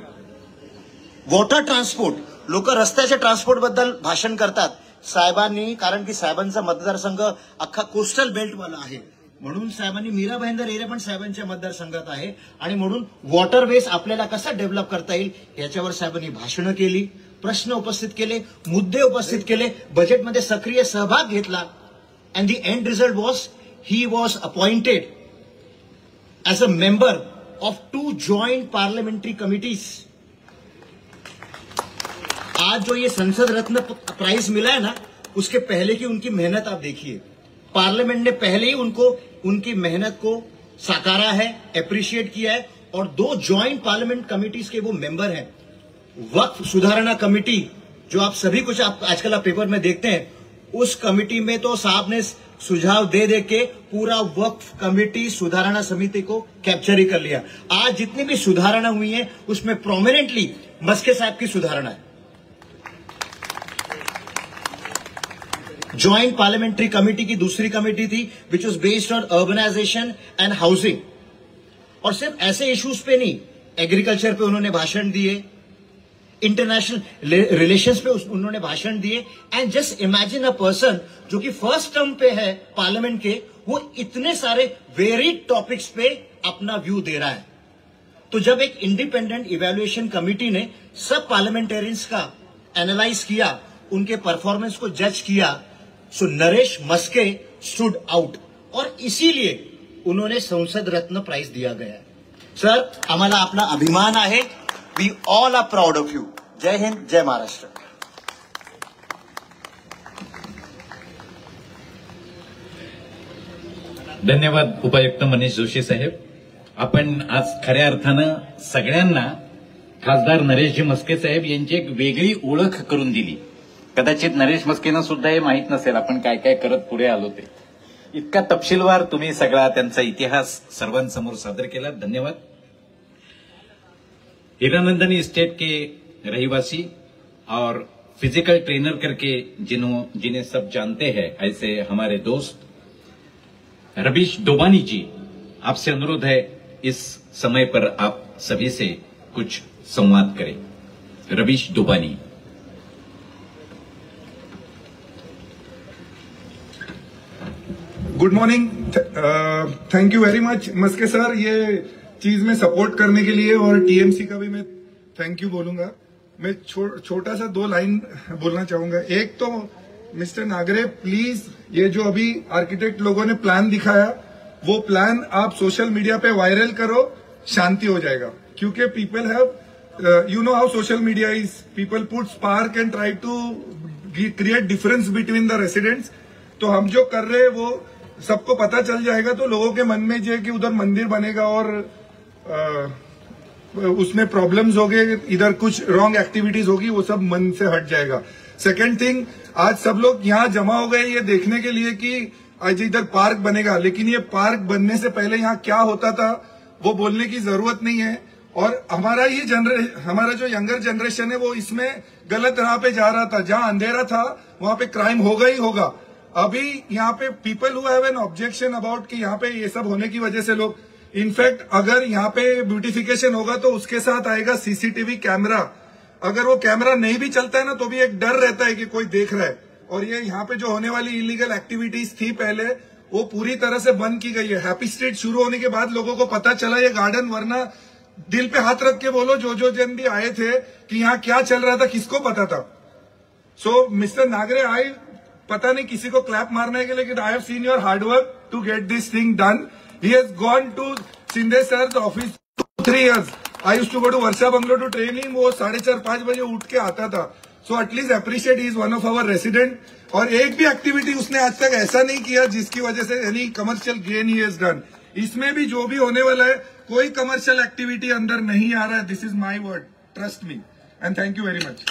वॉटर ट्रान्सपोर्ट. लोक रस्त्याच्या ट्रान्सपोर्ट बद्दल भाषण करतात. साहेबांनी, कारण की साहेबांचा मतदारसंघ अख्खा कोस्टल बेल्टवाला आहे, म्हणून साहेबांनी मीरा भाईंदर एरिया पण साहेबांच्या मतदारसंघात आहे, आणि म्हणून वॉटरवेज आपल्याला कसा डेव्हलप करता येईल याच्यावर साहेबांनी भाषणं केली, प्रश्न उपस्थित केले, मुद्दे उपस्थित केले, बजेटमध्ये सक्रिय सहभाग घेतला. And the end result was he was appointed as a member of 2 joint parliamentary committees. आज जो ये संसद रत्न प्राइज मिला है ना, उसके पहले की उनकी मेहनत आप देखिए. पार्लियामेंट ने पहले ही उनको उनकी मेहनत को साकारा है, अप्रिशिएट किया है, और 2 जॉइंट पार्लियामेंट कमिटीज के वो मेंबर हैं. वक्फ सुधारणा कमेटी, जो आप सभी कुछ आजकल आप पेपर में देखते हैं, उस कमेटी में तो साहब ने सुझाव दे दे के पूरा वक्फ कमेटी सुधारणा समिति को कैप्चर ही कर लिया. आज जितनी भी सुधारणा हुई है उसमें प्रोमिनेंटली मस्के साहब की सुधारणा है. ज्वाइंट पार्लियामेंट्री कमेटी की दूसरी कमेटी थी which was based on urbanisation and housing. और सिर्फ ऐसे इश्यूज पे नहीं, एग्रीकल्चर पे उन्होंने भाषण दिए, इंटरनेशनल रिलेशंस पे उन्होंने भाषण दिए. End just imagine a person जो कि फर्स्ट टर्म पे है पार्लियामेंट के, वो इतने सारे वेरिड टॉपिक्स पे अपना व्यू दे रहा है. तो जब एक इंडिपेंडेंट इवैल्यूएशन कमेटी ने सब पार्लियामेंटेरियंस का एनालाइज किया, उनके परफॉर्मेंस को जज किया, so Naresh Mhaske stood out, और इसीलिए उन्होंने संसद रत्न प्राइज दिया गया है. सर, आम्हाला आपला अभिमान आहे. We all are proud of you. जय हिंद, जय महाराष्ट्र. धन्यवाद उपायुक्त मनीष जोशी साहेब. आपण आज खऱ्या अर्थानं सगळ्यांना खासदार नरेशजी मस्के साहेब यांची एक वेगळी ओळख करून दिली. कदाचित नरेश मस्केंना सुद्धा हे माहीत नसेल आपण काय काय करत पुढे आलो ते. इतका तपशीलवार तुम्ही सगळा त्यांचा इतिहास सर्वांसमोर सादर केला. धन्यवाद. हीरानंदनी स्टेट के रहिवासी और फिजिकल ट्रेनर करके जिन्हें सब जानते हैं, ऐसे हमारे दोस्त रवीश दोबानी जी, आपसे अनुरोध है इस समय पर आप सभी से कुछ संवाद करें. Ravish Dobani. Good morning. Thank you very much Maske sir, ये चीज में सपोर्ट करने के लिए, और टीएमसी का भी मैं थैंक यू बोलूंगा. मैं छोटा सा 2 लाइन बोलना चाहूंगा. एक तो मिस्टर नागरे, प्लीज ये जो अभी आर्किटेक्ट लोगों ने प्लान दिखाया, वो प्लान आप सोशल मीडिया पे वायरल करो, शांति हो जाएगा. क्योंकि people have, you know how social media is, people put spark and try to create difference between the residents. तो हम जो कर रहे हैं वो सबको पता चल जाएगा, तो लोगों के मन में जो है कि उधर मंदिर बनेगा और उसमें प्रॉब्लम्स हो गए, इधर कुछ रॉन्ग एक्टिविटीज होगी, वो सब मन से हट जाएगा। सेकेंड थिंग, आज सब लोग यहाँ जमा हो गए ये देखने के लिए कि आज इधर पार्क बनेगा, लेकिन ये पार्क बनने से पहले यहाँ क्या होता था वो बोलने की जरूरत नहीं है। और हमारा जो यंगर जनरेशन है वो इसमें गलत राह पे जा रहा था। जहां अंधेरा था वहां पे क्राइम होगा ही होगा। अभी यहाँ पे people who have an objection about कि यहाँ पे ये सब होने की वजह से लोग, इनफैक्ट अगर यहाँ पे ब्यूटिफिकेशन होगा तो उसके साथ आएगा सीसीटीवी कैमरा। अगर वो कैमरा नहीं भी चलता है ना तो भी एक डर रहता है कि कोई देख रहा है। और ये यहाँ पे जो होने वाली इलीगल एक्टिविटीज थी पहले, वो पूरी तरह से बंद की गई है। हैप्पी स्ट्रीट शुरू होने के बाद लोगों को पता चला ये गार्डन, वरना दिल पे हाथ रख के बोलो जो जन भी आए थे कि यहाँ क्या चल रहा था, किसको पता था। सो मिस्टर नागरे, आई पता नहीं किसी को क्लैप मारना है कि, लेकिन I have seen your hard work to get this thing done. He has gone to Shinde sir office 3 years. I used to go to Varsha bungalow to train him. वो 4:30-5 बजे उठ के आता था। So at least appreciate, he is one of our resident. और एक भी activity उसने आज तक ऐसा नहीं किया जिसकी वजह से any commercial gain he has done. इसमें भी जो भी होने वाला है, कोई कमर्शियल एक्टिविटी अंदर नहीं आ रहा है। This is my word, trust me, and thank you very much.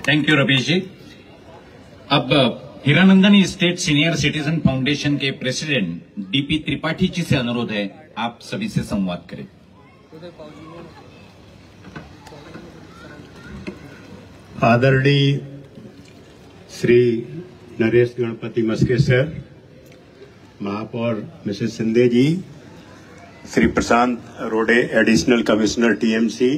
Thank you Ramesh ji. अब Hiranandani estate senior citizen foundation के प्रेसिडेंट डीपी त्रिपाठी जी से अनुरोध है, आप सभी से संवाद करें। आदरणीय श्री नरेश गणपति मस्के सर, महापौर Mrs Sindhe ji, Shri Prashant Rode additional commissioner TMC,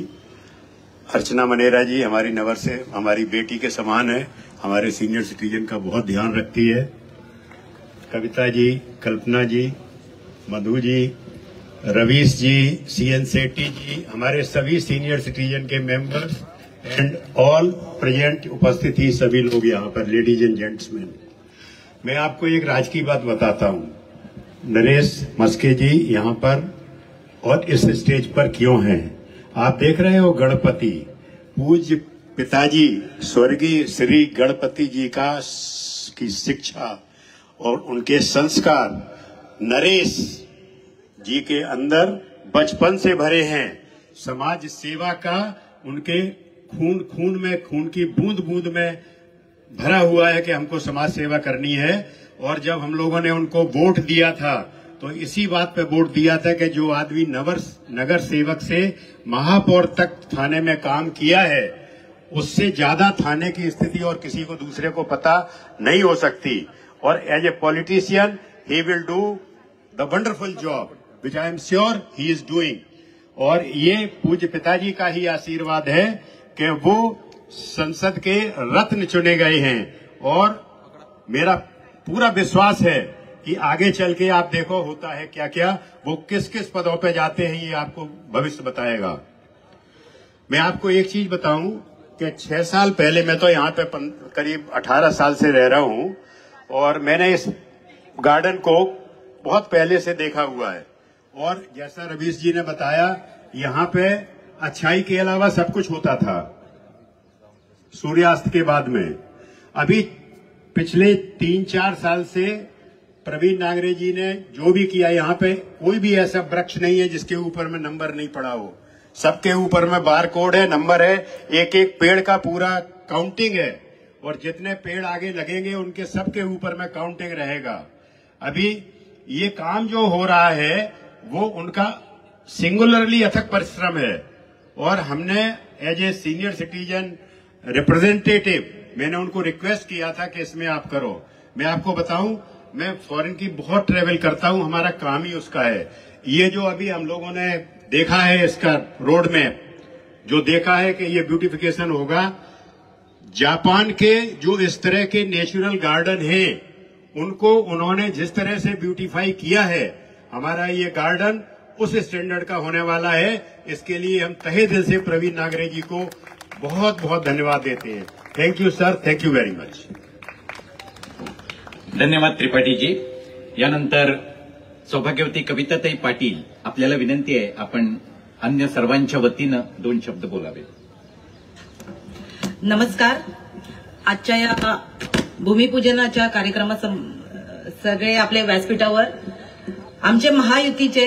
Archana Manera ji हमारी नवर से हमारी बेटी के समान है, हमारे सीनियर सिटीजन का बहुत ध्यान रखती है, कविता जी, कल्पना जी, मधु जी, रवीश जी, सीएन सेठी जी, हमारे सभी सीनियर सिटीजन के मेंबर्स एंड ऑल प्रेजेंट, उपस्थित ही सभी लोग यहाँ पर, लेडीज एंड जेंट्समैन। मैं आपको एक राज की बात बताता हूँ। नरेश मस्के जी यहाँ पर और इस स्टेज पर क्यों हैं? आप देख रहे हो गणपति, पूज्य पिताजी स्वर्गीय श्री गणपति जी की शिक्षा और उनके संस्कार नरेश जी के अंदर बचपन से भरे हैं। समाज सेवा का उनके खून में, खून की बूंद बूंद में भरा हुआ है कि हमको समाज सेवा करनी है। और जब हम लोगों ने उनको वोट दिया था तो इसी बात पे वोट दिया था कि जो आदमी नगर सेवक से महापौर तक थाने में काम किया है, उससे ज्यादा थाने की स्थिति और किसी को दूसरे को पता नहीं हो सकती। और as a politician he will do the wonderful job which I am sure he is doing. और ये पूज्य पिताजी का ही आशीर्वाद है कि वो संसद के रत्न चुने गए हैं। और मेरा पूरा विश्वास है कि आगे चल के आप देखो होता है क्या क्या, वो किस किस पदों पे जाते हैं ये आपको भविष्य बताएगा। मैं आपको एक चीज बताऊं कि 6 साल पहले, मैं तो यहाँ पे करीब 18 साल से रह रहा हूँ और मैंने इस गार्डन को बहुत पहले से देखा हुआ है। और जैसा रवीश जी ने बताया, यहाँ पे अच्छाई के अलावा सब कुछ होता था सूर्यास्त के बाद में। अभी पिछले 3-4 साल से प्रवीण नागरे जी ने जो भी किया, यहाँ पे कोई भी ऐसा वृक्ष नहीं है जिसके ऊपर में नंबर नहीं पड़ा हो। सबके ऊपर में बार कोड है, नंबर है, एक एक पेड़ का पूरा काउंटिंग है। और जितने पेड़ आगे लगेंगे उनके सबके ऊपर में काउंटिंग रहेगा। अभी ये काम जो हो रहा है वो उनका सिंगुलरली अथक परिश्रम है। और हमने as a senior citizen representative मैंने उनको रिक्वेस्ट किया था कि इसमें आप करो। मैं आपको बताऊं, मैं फॉरेन की बहुत ट्रेवल करता हूं, हमारा काम ही उसका है। ये जो अभी हम लोगों ने देखा है इसका रोड में जो देखा है कि ये ब्यूटिफिकेशन होगा, जापान के जो इस तरह के नेचुरल गार्डन हैं उनको उन्होंने जिस तरह से ब्यूटीफाई किया है, हमारा ये गार्डन उस स्टैंडर्ड का होने वाला है। इसके लिए हम तहे दिल से प्रवीण नागरे जी को बहुत बहुत धन्यवाद देते हैं। Thank you sir, thank you very much. धन्यवाद त्रिपाठी जी। यानंतर सौभाग्यवती कविताताई पाटील, आपल्याला विनंती आहे आपण अन्य सर्वांच्या वतीनं 2 शब्द बोलावे। नमस्कार. आजच्या या भूमिपूजनाच्या कार्यक्रमात सगळे आपले व्यासपीठावर आमचे महायुतीचे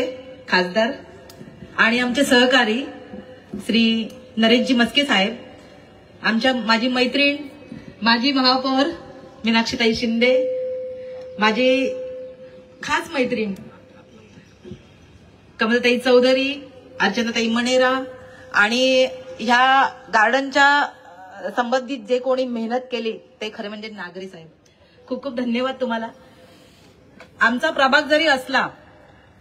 खासदार आणि आमचे सहकारी श्री नरेशजी मस्के साहेब, आमच्या माझी मैत्रीण माजी महापौर मीनाक्षीताई शिंदे, माझी खास मैत्रीण कमलताई चौधरी, अर्चनाताई मणेरा आणि ह्या गार्डनच्या संबंधित जे कोणी मेहनत केली ते खरे म्हणजे नागरी साहेब, खूप खूप धन्यवाद तुम्हाला. आमचा प्रभाग जरी असला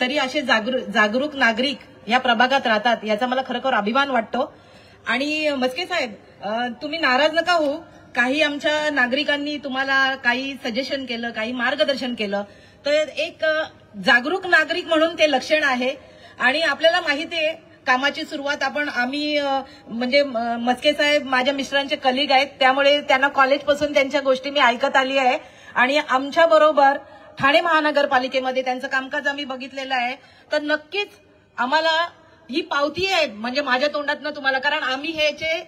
तरी असे जागरूक नागरिक या प्रभागात राहतात याचा मला खरोखर अभिमान वाटतो. आणि मस्के साहेब, तुम्ही नाराज नका होऊ. काही आमच्या नागरिकांनी तुम्हाला काही सजेशन केलं, काही मार्गदर्शन केलं, तर एक जागरूक नागरिक म्हणून ते लक्षण आहे. आणि आपल्याला माहिती आहे कामाची सुरुवात आम्ही म्हणजे मस्के साहेब माझ्या मिस्टरांचे कलिग आहेत, त्यामुळे त्यांना कॉलेजपासून त्यांच्या गोष्टी मी ऐकत आली आहे. आणि आमच्या बरोबर ठाणे महानगरपालिकेमध्ये त्यांचं कामकाज आम्ही बघितलेलं आहे. तर नक्कीच आम्हाला ही पावती आहे म्हणजे माझ्या तोंडातनं तुम्हाला, कारण आम्ही ह्याचे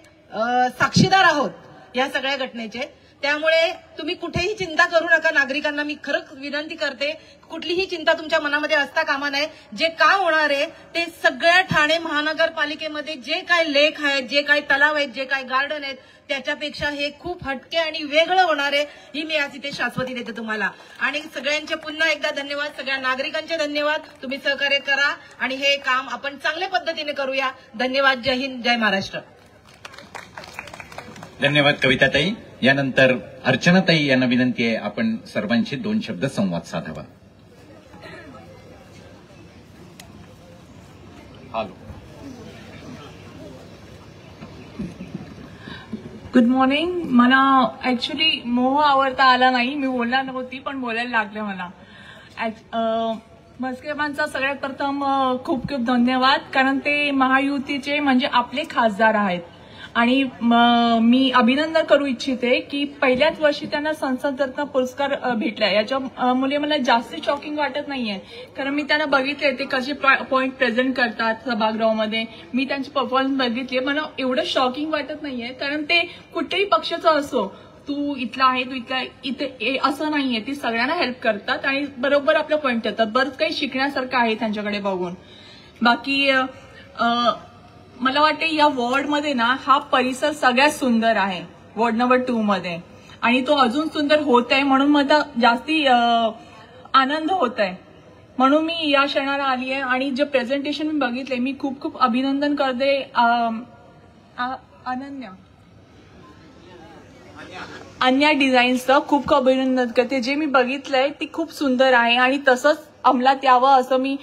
साक्षीदार आहोत या सगळ्या घटनेचे. त्यामुळे तुम्ही कुठेही चिंता करू नका. नागरिकांना मी खरंच विनंती करते, कुठलीही चिंता तुमच्या मनामध्ये असता कामा नये. जे काम होणार आहे ते सगळ्या ठाणे महानगरपालिकेमध्ये जे काय लेख आहेत, जे काय तलाव आहेत, जे काय गार्डन आहेत, त्याच्यापेक्षा हे खूप हटके आणि वेगळं होणार आहे, ही मी आज इथे शाश्वती देते तुम्हाला. आणि सगळ्यांचे पुन्हा एकदा धन्यवाद, सगळ्या नागरिकांचे धन्यवाद. तुम्ही सहकार्य करा आणि हे काम आपण चांगल्या पद्धतीने करूया. धन्यवाद. जय हिंद, जय महाराष्ट्र. धन्यवाद कविताताई. यानंतर अर्चनाताई यांना विनंती आहे आपण सर्वांशी 2 शब्द संवाद साधावा. Good morning. मला ऍक्च्युली मोह आवडता आला नाही, मी बोलणार नव्हती पण बोलायला लागलं मला. मस्केबांचा सगळ्यात प्रथम खूप खूप धन्यवाद, कारण ते महायुतीचे म्हणजे आपले खासदार आहेत. आणि मी अभिनंदन करू इच्छिते की पहिल्याच वर्षी त्यांना संसद रत्न पुरस्कार भेटला. याच्यामुळे मला जास्त शॉकिंग वाटत नाहीये, कारण मी त्यांना बघितले ते कसे पॉइंट प्रेझेंट करतात सभागृहामध्ये. मी त्यांची परफॉर्मन्स बघितली, मला एवढं शॉकिंग वाटत नाहीये, कारण ते कुठल्याही पक्षाचं असो, तू इथला आहे, तू इथला इथे असं नाहीये. ती सगळ्यांना हेल्प करतात आणि बरोबर आपलं पॉइंट देतात. बरंच काही शिकण्यासारखं आहे त्यांच्याकडे बघून. बाकी मला वाटते या वॉर्डमध्ये ना हा परिसर सगळ्यात सुंदर आहे, वॉर्ड नंबर 2 मध्ये, आणि तो अजून सुंदर होत आहे. म्हणून मला जास्ती आनंद होत आहे, म्हणून मी या क्षणाला आली आहे. आणि जे प्रेझेंटेशन मी बघितले, मी खूप खूप अभिनंदन करते अन्या डिझाईन्सचं खूप खूप अभिनंदन करते. जे मी बघितलंय ती खूप सुंदर आहे आणि तसंच अंमलात यावं असं मी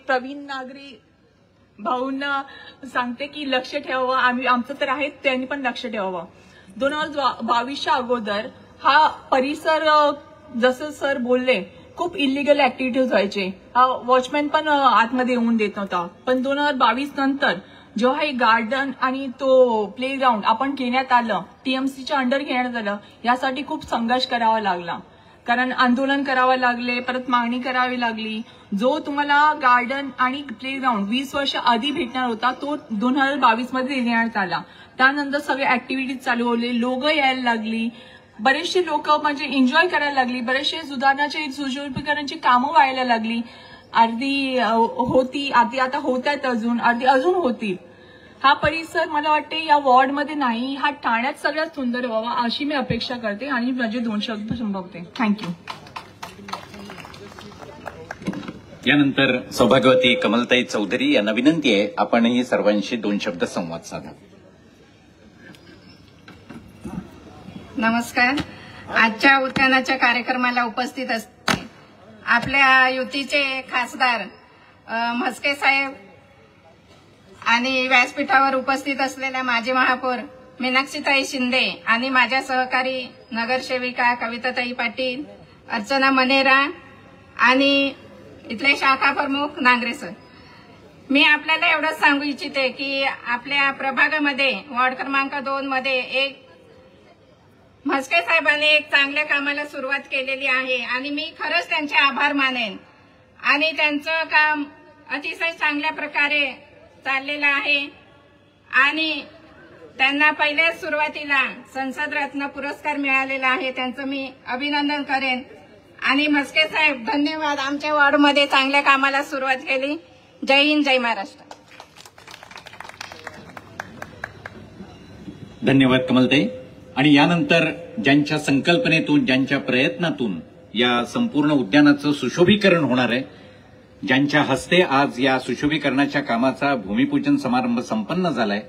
प्रवीण नागरी भाऊंना सांगते की लक्ष ठेवावं. आमचं तर आहे, त्यांनी पण लक्ष ठेवावं. 2022च्या अगोदर हा परिसर, जसं सर बोलले, खूप इलिगल ऍक्टिव्हिटीज व्हायचे. वॉचमॅन पण आतमध्ये येऊन देत नव्हता. पण 2022 नंतर जेव्हा हे गार्डन आणि तो प्ले ग्राउंड आपण घेण्यात आलं, टीएमसीच्या अंडर घेण्यात आलं, यासाठी खूप संघर्ष करावा लागला, कारण आंदोलन करावं लागले, परत मागणी करावी लागली. जो तुम्हाला गार्डन आणि प्ले ग्राउंड 20 वर्ष आधी भेटणार होता तो 2022 मध्ये देण्यात आला. त्यानंतर सगळे ऍक्टिव्हिटीज चालू होले, लोक यायला लागली, बरेचसे लोक म्हणजे एन्जॉय करायला लागली, बरेचसे सुशोभीकरणाची कामं व्हायला लागली. अर्धी होती, अर्धी आता होत आहेत, अर्धी अजून होतील. हा परिसर मला वाटते या वॉर्डमध्ये नाही, हा ठाण्यात सगळ्यात सुंदर व्हावा अशी मी अपेक्षा करते आणि माझे 2 शब्द संपवते. थँक्यू. यानंतर सौभाग्यवती कमलताई चौधरी यांना विनंती आहे आपणही सर्वांशी 2 शब्द संवाद साधा. नमस्कार. आजच्या उद्यानाच्या कार्यक्रमाला उपस्थित असते आपल्या युतीचे खासदार मस्के साहेब आणि व्यासपीठावर उपस्थित असलेल्या माजी महापौर मीनाक्षीताई शिंदे आणि माझ्या सहकारी नगरसेविका कविताताई पाटील, अर्चना मणेरा आणि इथले शाखा प्रमुख नांगरे सर. मी आपल्याला एवढंच सांगू इच्छिते की आपल्या प्रभागामध्ये वॉर्ड क्रमांक 2 मध्ये एक मस्के साहेबांनी एक चांगल्या कामाला सुरुवात केलेली आहे आणि मी खरंच त्यांचे आभार मानेन. आणि त्यांचं काम अतिशय चांगल्या प्रकारे चाललेलं आहे आणि त्यांना पहिल्याच सुरुवातीला संसद रत्न पुरस्कार मिळालेला आहे, त्यांचं मी अभिनंदन करेन. आणि म्हस्के साहेब धन्यवाद, आमच्या वॉर्डमध्ये चांगल्या कामाला सुरुवात केली. जय हिंद, जय महाराष्ट्र. धन्यवाद कमलताई. आणि यानंतर ज्यांच्या संकल्पनेतून, ज्यांच्या प्रयत्नातून या संपूर्ण उद्यानाचं सुशोभीकरण होणार आहे, ज्यांच्या हस्ते आज या सुशोभीकरणाच्या कामाचा भूमिपूजन समारंभ संपन्न झालाय,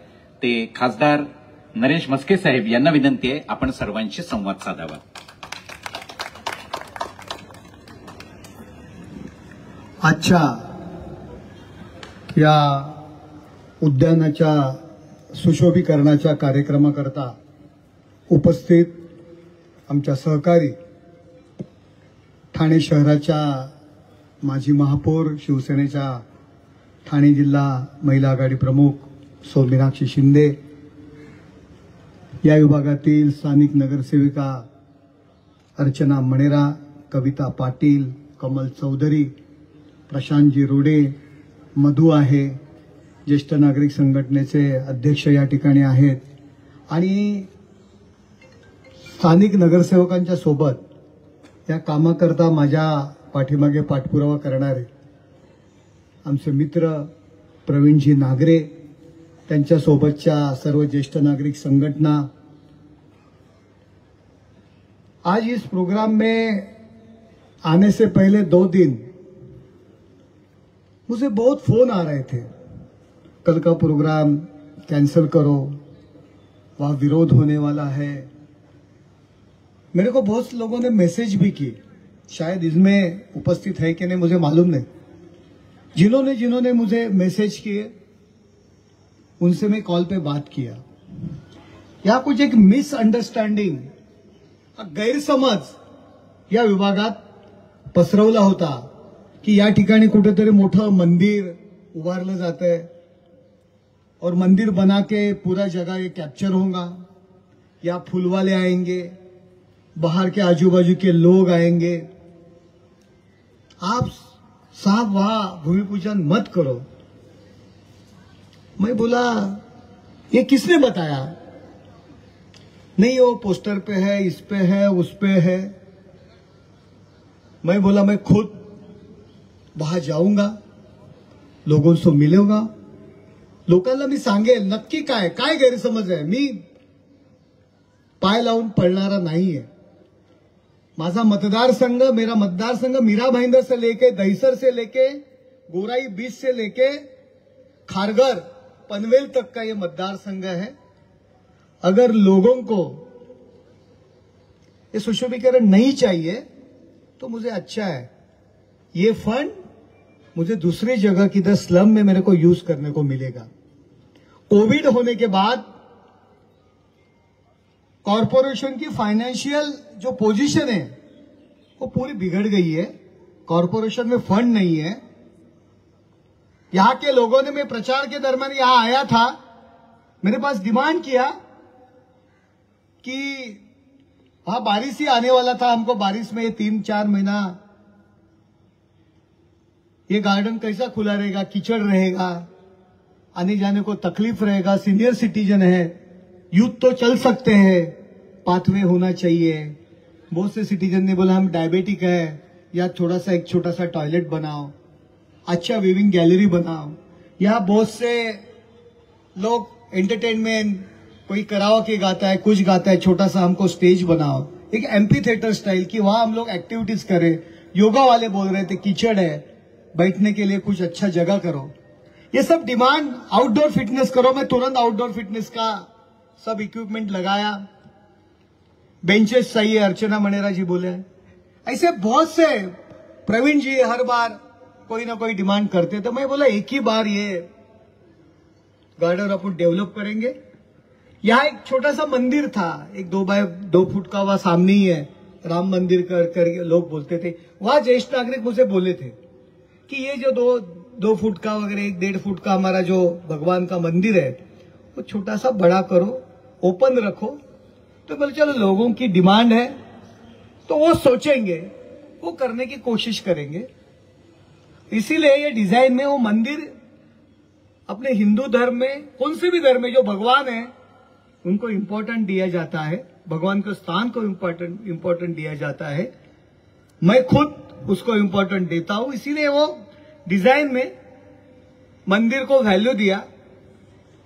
ते खासदार नरेश म्हस्के साहेब यांना विनंती आहे आपण सर्वांशी संवाद साधावा. आजच्या या उद्यानाच्या सुशोभीकरणाच्या कार्यक्रमाकरता उपस्थित आमच्या सहकारी ठाणे शहराच्या माजी महापौर, शिवसेनेच्या ठाणे जिल्हा महिला आघाडी प्रमुख सौ मीनाक्षी शिंदे, या विभागातील स्थानिक नगरसेविका अर्चना मणेरा, कविता पाटील, कमल चौधरी, प्रशांतजी रोडे, मधु आहे, ज्येष्ठ नागरिक संघटनेचे अध्यक्ष या ठिकाणी आहेत आणि स्थानिक नगरसेवकांच्या सोबत या कामाकरता माझ्या पाठीमागे पाठपुरावा करणारे आमचे मित्र प्रवीणजी नागरे, त्यांच्यासोबतच्या सर्व ज्येष्ठ नागरिक संगठना. आज इस प्रोग्राम में आने से पहले 2 दिन मुझे बहुत फोन आ रहे थे, कल का प्रोग्राम कैंसिल करो, वहां विरोध होने वाला है. मेरे को बहुत लोगों ने मैसेज भी की, शायद इसमें उपस्थित है कि नहीं मुझे मालूम नहीं. जिन्होंने मुझे मैसेज किए उनसे मैं कॉल पे बात किया. या कुछ एक मिसअंडरस्टँडिंग, गैरसमज या विभागात पसरवला होता की या ठिकाणी कुठेतरी मोठं मंदिर उभारलं जातंय और मंदिर बना के पूरा जगह ये कैप्चर होगा, या फूल वाले आएंगे, बाहर के आजू बाजू के लोग आएंगे. आप साहब वहां भूमि पूजन मत करो. मैं बोला ये किसने बताया? नहीं वो पोस्टर पे है, इस पे है, उस पे है. मैं बोला मैं खुद वहां जाऊंगा, लोगों से मिलूंगा, लोकांना मी सांगेल नक्की काय गैरसमज आहे. मी पाय लावून पडणारा नाहीये. माझा मतदारसंघ, मेरा मतदारसंघ मीरा भाईंदर से लेके, दहीसर से लेके, गोराई बीच से लेके खारघर पनवेल तक का ये मतदारसंघ है. अगर लोगों को ये सुशोभीकरण नहीं चाहिए तो मुझे अच्छा है, ये फंड मुझे दूसरी जगह की इधर स्लम में मेरे को यूज करने को मिलेगा. कोविड होने के बाद कॉरपोरेशन की फाइनेंशियल जो पोजीशन है वो पूरी बिगड़ गई है. कॉरपोरेशन में फंड नहीं है. यहां के लोगों ने, मैं प्रचार के दरमियान यहां आया था, मेरे पास डिमांड किया कि वहां बारिश ही आने वाला था, हमको बारिश में 3-4 महीना ये गार्डन कैसा खुला रहेगा, कीचड़ रहेगा, आने जाने को तकलीफ रहेगा. सीनियर सिटीजन है, यूथ तो चल सकते हैं, पाथवे होना चाहिए. बहुत से सिटीजन ने बोला हम डायबिटिक है, या एक छोटा सा टॉयलेट बनाओ, अच्छा विविंग गैलरी बनाओ. यहाँ बहुत से लोग एंटरटेनमेंट, कोई कराओके गाता है, कुछ गाता है, छोटा सा हमको स्टेज बनाओ, एक एम्पी थिएटर स्टाइल की, वहां हम लोग एक्टिविटीज करें. योगा वाले बोल रहे थे कीचड़ है, बैठने के लिए कुछ अच्छा जगह करो. ये सब डिमांड, आउटडोर फिटनेस करो. मैं तुरंत आउटडोर फिटनेस का सब इक्विपमेंट लगाया. बेंचेस चाहिए, अर्चना मणेरा जी बोले. ऐसे बहुत से, प्रवीण जी हर बार कोई ना कोई डिमांड करते. तो मैं बोला एक ही बार ये गार्डन अपन डेवलप करेंगे. यहाँ एक छोटा सा मंदिर था, एक 2 बाय 2 फुट का, वहां सामने ही है, राम मंदिर कर लोग बोलते थे. वहां ज्येष्ठ नागरिक मुझे बोले थे कि ये जो 2 फुट का वगैरह 1.5 फुट का हमारा जो भगवान का मंदिर है वो छोटा सा बड़ा करो, ओपन रखो. तो बोले चलो लोगों की डिमांड है तो वो सोचेंगे, वो करने की कोशिश करेंगे. इसीलिए ये डिजाइन में वो मंदिर अपने हिंदू धर्म में, कौन से भी धर्म में जो भगवान है उनको इम्पोर्टेंट दिया जाता है, भगवान के स्थान को इम्पोर्टेंट दिया जाता है। मैं खुद उसको इम्पोर्टेंट देता हूं, इसीलिए वो डिजाइन में मंदिर को वैल्यू दिया,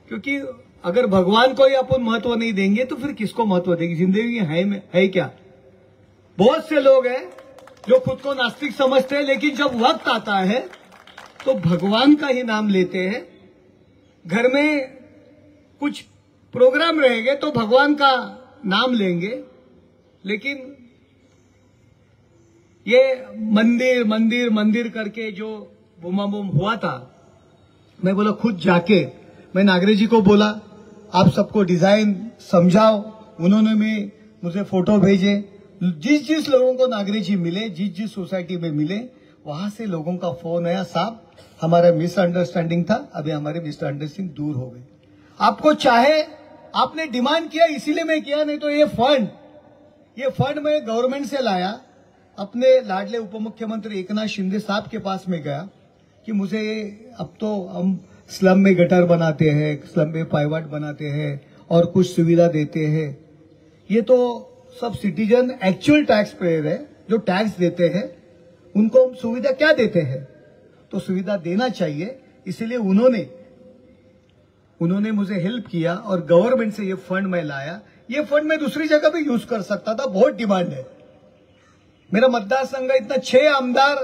क्योंकि अगर भगवान को ही अपन महत्व नहीं देंगे तो फिर किसको महत्व देंगे? जिंदगी है क्या? बहुत से लोग हैं जो खुद को नास्तिक समझते हैं, लेकिन जब वक्त आता है तो भगवान का ही नाम लेते हैं। घर में कुछ प्रोग्राम रहेंगे तो भगवान का नाम लेंगे, लेकिन ये मंदिर मंदिर मंदिर करके जो बुमाबुम हुआ था, मैं बोला खुद जाके मैं नागरे जी को बोला आप सबको डिजाइन समझाओ। उन्होंने मुझे फोटो भेजे। जिस जिस लोगों को नागरे जी मिले, जिस जिस सोसाइटी में मिले, वहां से लोगों का फोन आया, साहब हमारा मिसअंडरस्टैंडिंग था, अभी हमारी मिसअंडरस्टैंडिंग दूर हो गई। आपको चाहे आपने डिमांड किया इसीलिए मैं किया, नहीं तो ये फंड मैं गवर्नमेंट से लाया। अपने लाडले उप मुख्यमंत्री एकनाथ शिंदे साहब के पास में गया कि मुझे अब तो हम स्लम में गटर बनाते हैं, स्लम में पाइवट बनाते हैं और कुछ सुविधा देते हैं। ये तो सब सिटीजन एक्चुअल टैक्स पेयर है, जो टैक्स देते हैं उनको हम सुविधा क्या देते हैं? तो सुविधा देना चाहिए। इसलिए उन्होंने मुझे हेल्प किया और गवर्नमेंट से ये फंड मैं लाया। ये फंड मैं दूसरी जगह भी यूज कर सकता था, बहुत डिमांड है। मेरा मतदार संघ इतना 6 आमदार,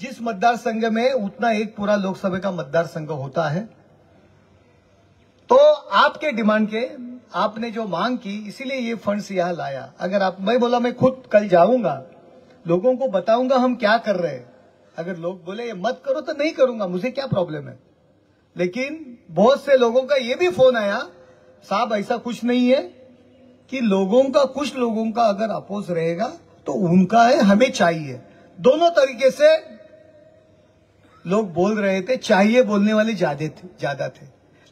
जिस मतदार संघ में उतना एक पूरा लोकसभा का मतदार संघ होता है। तो आपके डिमांड के आपने जो मांग की, इसीलिए ये फंड्स यहां लाया। अगर मैं बोला मैं खुद कल जाऊंगा, लोगों को बताऊंगा हम क्या कर रहे हैं। अगर लोग बोले ये मत करो तो नहीं करूंगा, मुझे क्या प्रॉब्लम है। लेकिन बहुत से लोगों का ये भी फोन आया, साहब ऐसा कुछ नहीं है कि कुछ लोगों का अगर अपोज रहेगा तो उनका है, हमें चाहिए। दोनों तरीके से लोग बोल रहे थे, चाहिए बोलने वाले ज्यादा थे।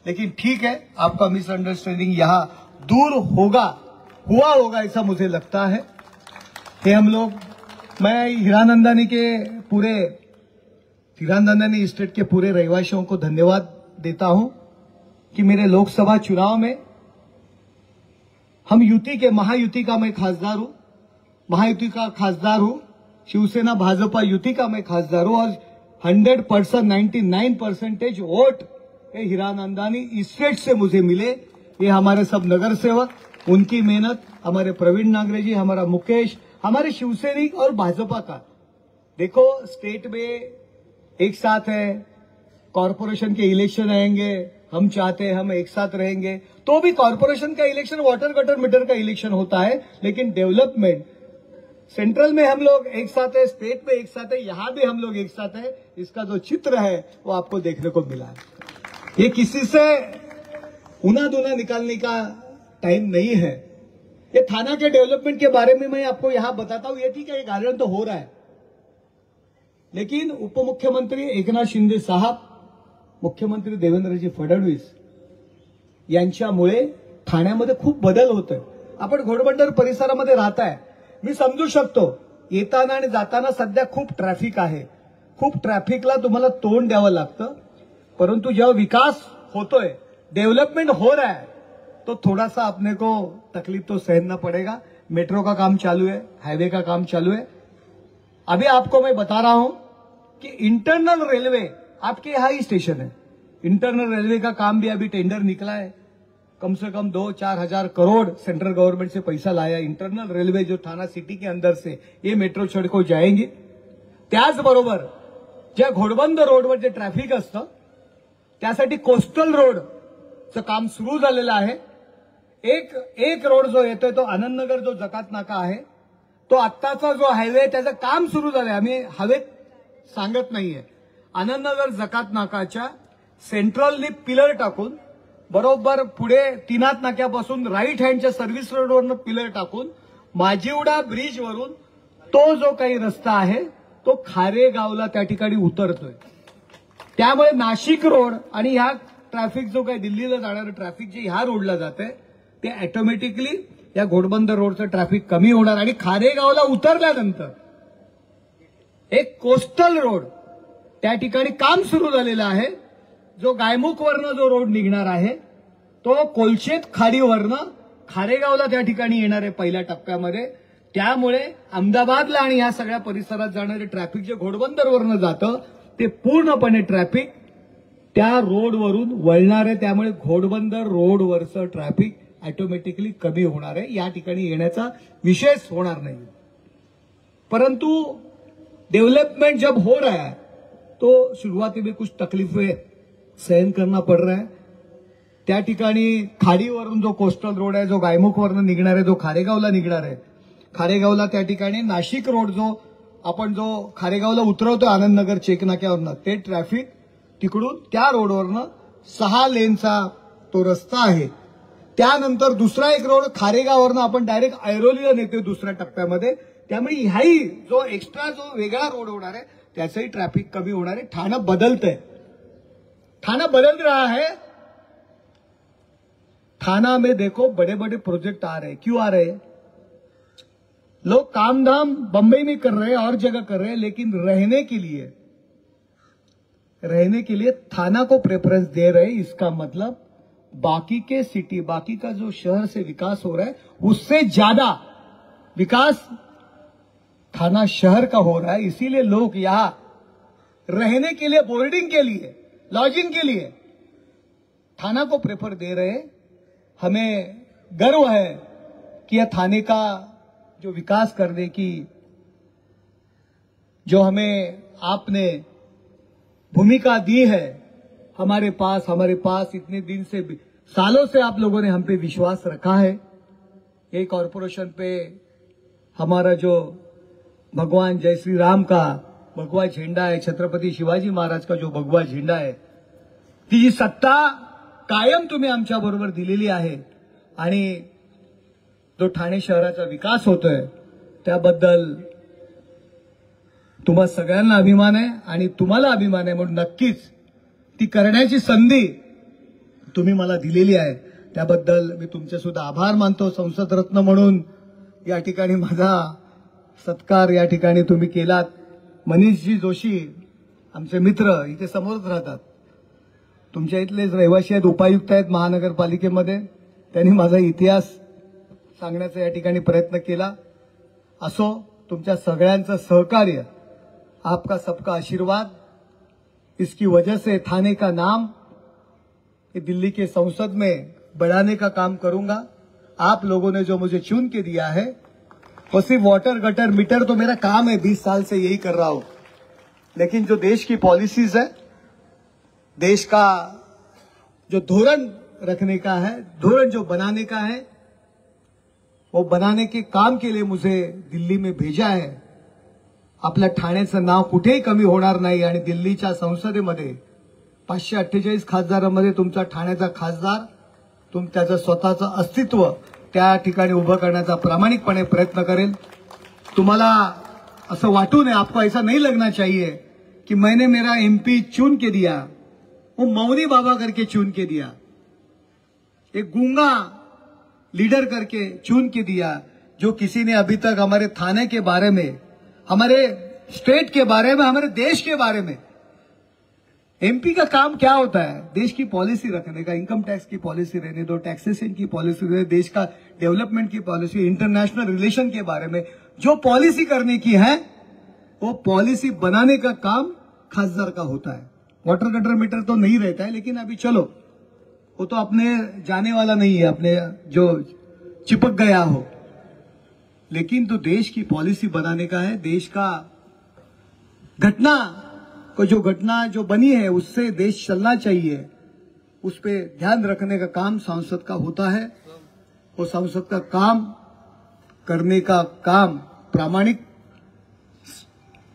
लेकिन ठीक है, आपका मिसअंडरस्टैंडिंग यहां दूर हुआ होगा ऐसा मुझे लगता है। कि हम लोग, मैं हीरानंदानी स्टेट के पूरे रहवासियों को धन्यवाद देता हूं कि मेरे लोकसभा चुनाव में हम महायुति का मैं खासदार हूं, शिवसेना भाजपा युति का मैं खासदार हूं और 100% 99% वोट हीरानंदानी स्टेट से मुझे मिले। ये हमारे सब नगर सेवक, उनकी मेहनत, हमारे प्रवीण नागरे जी, हमारा मुकेश, हमारे शिवसैनिक और भाजपा का। देखो स्टेट में एक साथ है, कॉरपोरेशन के इलेक्शन आएंगे, हम चाहते हैं हम एक साथ रहेंगे, तो भी कॉरपोरेशन का इलेक्शन वाटर गटर मीटर का इलेक्शन होता है। लेकिन डेवलपमेंट सेंट्रल में हम लोग एक साथ है, स्टेट में एक साथ है, यहां भी हम लोग एक साथ है। इसका जो चित्र है वो आपको देखने को मिला है। ये किसी से उना दुना निकालने का टाइम नहीं है। ये थाना के डेवलपमेंट के बारे में मैं आपको यहां बताता हूं। ये ठीक है, ये गार्डन तो हो रहा है, लेकिन उप मुख्यमंत्री एकनाथ शिंदे साहब, मुख्यमंत्री देवेंद्रजी फडणवीस यांच्यामुळे ठाण्यामध्ये खूप बदल होतोय। आपण घोडबंदर परिसरामध्ये राहताय, मी समजू शकतो। येताना आणि जाताना सध्या खूप ट्रॅफिक आहे, खूप ट्रॅफिकला तुम्हाला तोंड द्यावं लागतं। परंतु जेव्हा विकास होतोय, डेवलपमेंट हो रहा है, तो थोड़ा सा अपने को तकलीफ तो सहना पड़ेगा। मेट्रो का काम चालू है, हाईवे का काम चालू है। अभी आपको मैं बता रहा हूं कि इंटरनल रेलवे आपके यहां ही स्टेशन है, इंटरनल रेलवे का काम भी अभी टेंडर निकला है। कम से कम 2-4 हजार करोड़ सेंट्रल गवर्नमेंट से पैसा लाया। इंटरनल रेलवे जो थाना सिटी के अंदर से ये मेट्रो सड़कों जाएंगी। त्याचबरोबर ज्या घोडबंदर रोडवर जे ट्रॅफिक असतं त्यासाठी कोस्टल रोडचं काम सुरू झालेलं आहे। एक रोड जो येतोय तो आनंदनगर जो जकात नाका आहे, तो आत्ताचा जो हायवे त्याचं काम सुरू झालंय। आम्ही हवेत सांगत नाहीये। आनंदनगर जकात नाकाच्या सेंट्रलनी पिलर टाकून बरोबर पुढे तीनाथ नाक्यापासून राईट हँडच्या सर्व्हिस रोडवरनं पिलर टाकून माजिवडा ब्रिज वरून तो जो काही रस्ता आहे तो खारेगावला त्या ठिकाणी उतरतोय। त्यामुळे नाशिक रोड आणि ह्या ट्रॅफिक जो काही दिल्लीला जाणारं ट्रॅफिक जे ह्या रोडला जाते ते ऑटोमॅटिकली या घोडबंदर रोडचं ट्रॅफिक कमी होणार। आणि खारेगावला उतरल्यानंतर एक कोस्टल रोड त्या ठिकाणी काम सुरू झालेलं आहे, जो गायमुखवरनं जो रोड निघणार आहे तो कोलशेत खाडीवरनं खारेगावला त्या ठिकाणी येणार आहे पहिल्या टप्प्यामध्ये. त्यामुळे अहमदाबादला आणि या सगळ्या परिसरात जाणारे ट्रॅफिक जे घोडबंदरवरनं जातं ते पूर्णपणे ट्रॅफिक त्या रोडवरून वळणार आहे. त्यामुळे घोडबंदर रोडवरचं ट्रॅफिक ऑटोमॅटिकली कमी होणार आहे. या ठिकाणी येण्याचा विशेष होणार नाही. परंतु डेवलपमेंट जब हो रहा है तो शुरुआती में कुछ तकलीफें सहन करना पड़ रहा है. त्या ठिकाणी खाडीवरून जो कोस्टल रोड आहे, जो गायमुखवरून निघणार आहे, जो खारेगावला निघणार आहे, खारेगावला त्या ठिकाणी नाशिक रोड जो खारेगावला उतरवतो आनंदनगर चेकनाक्यावरनं, ते ट्रॅफिक तिकडून त्या रोडवरनं 6 लेनचा तो रस्ता आहे. त्यानंतर दुसरा एक रोड खारेगाववरनं आपण डायरेक्ट ऐरोलीला नेते दुसऱ्या टप्प्यामध्ये. त्यामुळे ह्याही जो एक्स्ट्रा जो वेगळा रोड होणार आहे त्याचंही ट्रॅफिक कमी होणार आहे. ठाणं बदलतंय, ठाणं बदल रहा है. थाना में देखो बड़े बड़े प्रोजेक्ट आ रहे हैं. क्यों आ रहे हैं? लोग काम धाम बंबई में कर रहे हैं और जगह कर रहे हैं, लेकिन रहने के लिए थाना को प्रेफरेंस दे रहे हैं. इसका मतलब बाकी के सिटी, बाकी का जो शहर से विकास हो रहा है उससे ज्यादा विकास थाना शहर का हो रहा है. इसीलिए लोग यहां रहने के लिए, बोर्डिंग के लिए, लॉजिंग के लिए थाना को प्रेफर दे रहे हैं. हमें गर्व है कि यह थाने का जो विकास करने की जो हमें आपने भूमिका दी है, हमारे पास इतने दिन से, सालों से आप लोगों ने हम पे विश्वास रखा है. ये कॉरपोरेशन पे हमारा जो भगवान जय श्री राम का भगवा झेंडा है, छत्रपति शिवाजी महाराज का जो भगवा झेंडा है, ती जी सत्ता कायम तुम्ही आमच्या बरोबर दिलेली आहे. आणि जो ठाणे शहराचा विकास होतोय त्याबद्दल तुम्हा सगळ्यांना अभिमान आहे आणि तुम्हाला अभिमान आहे. म्हणून नक्कीच ती करण्याची संधी तुम्ही मला दिलेली आहे. त्याबद्दल मी तुमचे सुद्धा आभार मानतो. संसद रत्न म्हणून या ठिकाणी माझा सत्कार या ठिकाणी तुम्ही केलात. मनीषजी जोशी आमचे मित्र इथे समोरच राहतात, तुमच्या इथलेच रहिवासी आहेत, उपायुक्त आहेत महानगरपालिकेमध्ये. त्यांनी माझा इतिहास सांगण्याचा या ठिकाणी प्रयत्न केला. असो, तुमच्या सगळ्यांचं सहकार्य, आपका सबका आशीर्वाद, इसकी वजह से थाने का नाम दिल्ली के संसद में बढ़ाने का काम करूंगा. आप लोगों ने जो मुझे चुन के दिया है, वो सिर्फ वाटर गटर मीटर तो मेरा काम है, 20 साल से यही कर रहा हूं. लेकिन जो देश की पॉलिसीज है, देश का जो धोरण रखने का है, धोरण जो बनाने का है, वो बनाने के काम के लिए मुझे दिल्ली में भेजा है. आपल्या ठाण्याचं नाव कुठेही कमी होणार नाही. आणि दिल्लीच्या संसदेमध्ये 548 खासदारांमध्ये तुमचा ठाण्याचा खासदार त्याचं स्वतःचं अस्तित्व त्या ठिकाणी उभं करण्याचा प्रामाणिकपणे प्रयत्न करेल. तुम्हाला असं वाटू नये, आपको ऐसा नहीं लगना चाहिए कि मैंने मेरा एमपी चुन के दिया, वो मौनी बाबा करके चुन के दिया, एक गूंगा लीडर करके चुन के दिया, जो किसी ने अभी तक हमारे थाने के बारे में, हमारे स्टेट के बारे में, हमारे देश के बारे में, एमपी का काम क्या होता है, देश की पॉलिसी रखने का, इनकम टैक्स की पॉलिसी रहने दो, टैक्सेशन की पॉलिसी रहने, देश का डेवलपमेंट की पॉलिसी, इंटरनेशनल रिलेशन के बारे में जो पॉलिसी करने की है, वो पॉलिसी बनाने का काम खासदार का होता है. वाटर गटर मीटर तो नहीं रहता है, लेकिन अभी चलो, वो तो अपने जाने वाला नहीं है, अपने जो चिपक गया हो. लेकिन तो देश की पॉलिसी बनाने का है, देश का घटना जो बनी है उससे देश चलना चाहिए, उस पे ध्यान रखने का काम सांसद का होता है. वो सांसद का काम करने का काम प्रामाणिक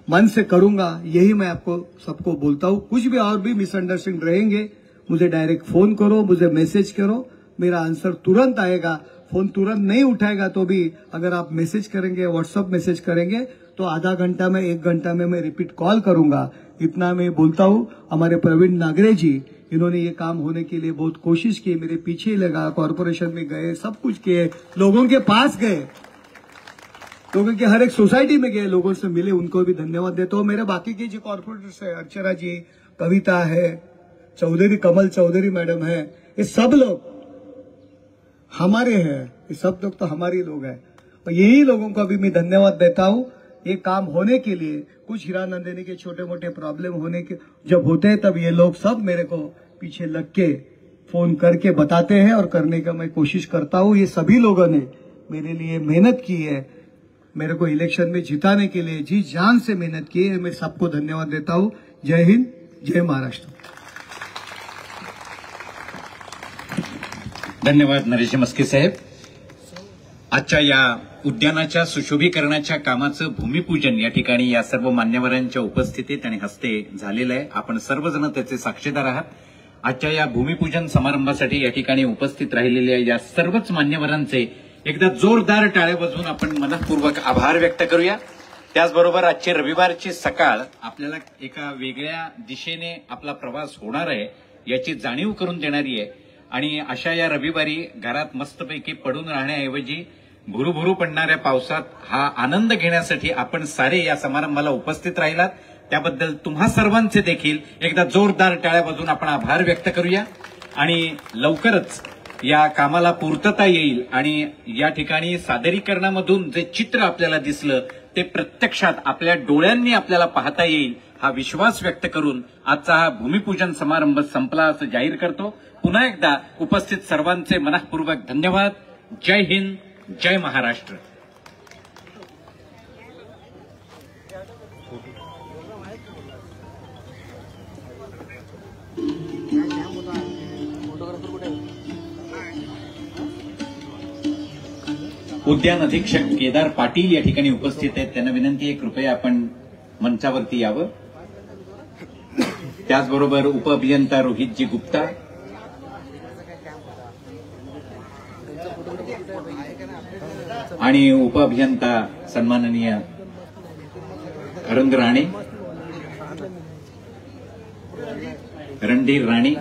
मन से करूंगा, यही मैं आपको सबको बोलता हूं. कुछ भी और भी मिसअंडरस्टैंडिंग रहेंगे, मुझे डायरेक्ट फोन करो, मुझे मैसेज करो, मेरा आंसर तुरंत आएगा. फोन तुरंत नहीं उठाएगा तो भी अगर आप मैसेज करेंगे, व्हाट्सएप मैसेज करेंगे, तो आधा घंटा में 1 घंटा में मैं रिपीट कॉल करूंगा. इतना मैं बोलता हूं. हमारे प्रवीण नागरे जी, इन्होंने ये काम होने के लिए बहुत कोशिश की, मेरे पीछे लगा, कॉर्पोरेशन में गए, सब कुछ किए, लोगों के पास गए, लोगों के हर एक सोसाइटी में गए, लोगों से मिले, उनको भी धन्यवाद देता हूं. मेरे बाकी के जो कॉर्पोरेटर्स है, अर्चना जी, कविता है, चौधरी, कमल चौधरी मैडम है, ये सब लोग हमारे हैं, ये सब लोग तो हमारे लोग हैं। और यही लोगों को अभी मैं धन्यवाद देता हूँ। ये काम होने के लिए कुछ हीरानंदिनी के छोटे मोटे प्रॉब्लम होने के जब होते हैं तब ये लोग सब मेरे को पीछे लग के फोन करके बताते हैं और करने का मैं कोशिश करता हूँ। ये सभी लोगों ने मेरे लिए मेहनत की है, मेरे को इलेक्शन में जिताने के लिए जी जान से मेहनत की है। मैं सबको धन्यवाद देता हूँ। जय हिंद, जय महाराष्ट्र। धन्यवाद नरेशजी मस्के साहेब. आजच्या या उद्यानाच्या सुशोभीकरणाच्या कामाचं भूमिपूजन या ठिकाणी या सर्व मान्यवरांच्या उपस्थितीत आणि हस्ते झालेलं आहे. आपण सर्वजण त्याचे साक्षीदार आहात. आजच्या या भूमिपूजन समारंभासाठी या ठिकाणी उपस्थित राहिलेल्या या सर्वच मान्यवरांचे एकदा जोरदार टाळ्या वाजवून आपण मनःपूर्वक आभार व्यक्त करूया. त्याचबरोबर आजची रविवारची सकाळ आपल्याला एका वेगळ्या दिशेने आपला प्रवास होणार आहे याची जाणीव करून देणारी आहे. आणि अशा या रविवारी घरात मस्तपैकी पडून राहण्याऐवजी भुरूभुरू पडणाऱ्या पावसात हा आनंद घेण्यासाठी आपण सारे या समारंभाला उपस्थित राहिलात त्याबद्दल तुम्हा सर्वांचे देखील एकदा जोरदार टाळ्या वाजवून आपण आभार व्यक्त करूया. आणि लवकरच या कामाला पूर्तता येईल आणि या ठिकाणी सादरीकरणामधून जे चित्र आपल्याला दिसलं ते प्रत्यक्षात आपल्या डोळ्यांनी आपल्याला पाहता येईल हा विश्वास व्यक्त करून आजचा हा भूमिपूजन समारंभ संपला असं जाहीर करतो. पुन्हा एकदा उपस्थित सर्वांचे मनःपूर्वक धन्यवाद. जय हिंद, जय महाराष्ट्र. उद्यान अधीक्षक केदार पाटील या ठिकाणी उपस्थित आहेत. त्यांना विनंती आहे कृपया आपण मंचावरती यावं. त्याचबरोबर उपअभियंता रोहितजी गुप्ता, आणि उपअभियंता सन्माननीय रंग राणे, रणधीर राणे,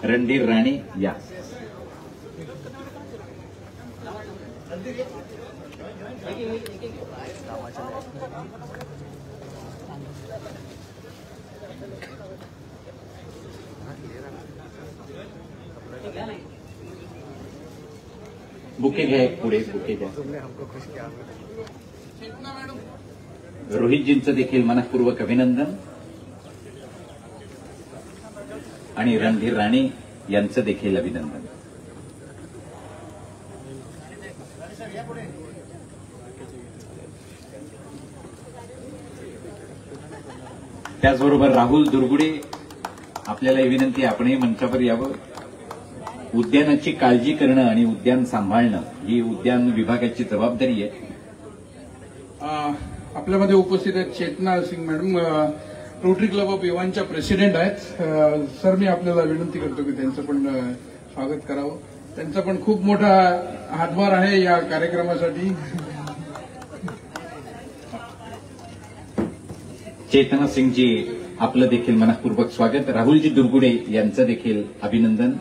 रणधीर राणे या. बुके घ्या, एक पुढे बुके घ्या. रोहितजींचं देखील मनःपूर्वक अभिनंदन आणि रणधीर राणे यांचं देखील अभिनंदन. त्याचबरोबर राहुल दुर्गुडे, आपल्याला विनंती आपणही मंचावर यावं. उद्यानाची काळजी करणं आणि उद्यान सांभाळणं ही उद्यान विभागाची जबाबदारी आहे. आपल्यामध्ये उपस्थित आहेत Chetana Singh madam, rotary club of युवांच्या प्रेसिडेंट आहेत. सर, मी आपल्याला विनंती करतो की त्यांचं पण स्वागत करावं. त्यांचा पण खूप मोठा हातभार आहे या कार्यक्रमासाठी. चेतना सिंगजी, आपलं देखील मनःपूर्वक स्वागत. राहुलजी दुर्गुडे यांचं देखील अभिनंदन.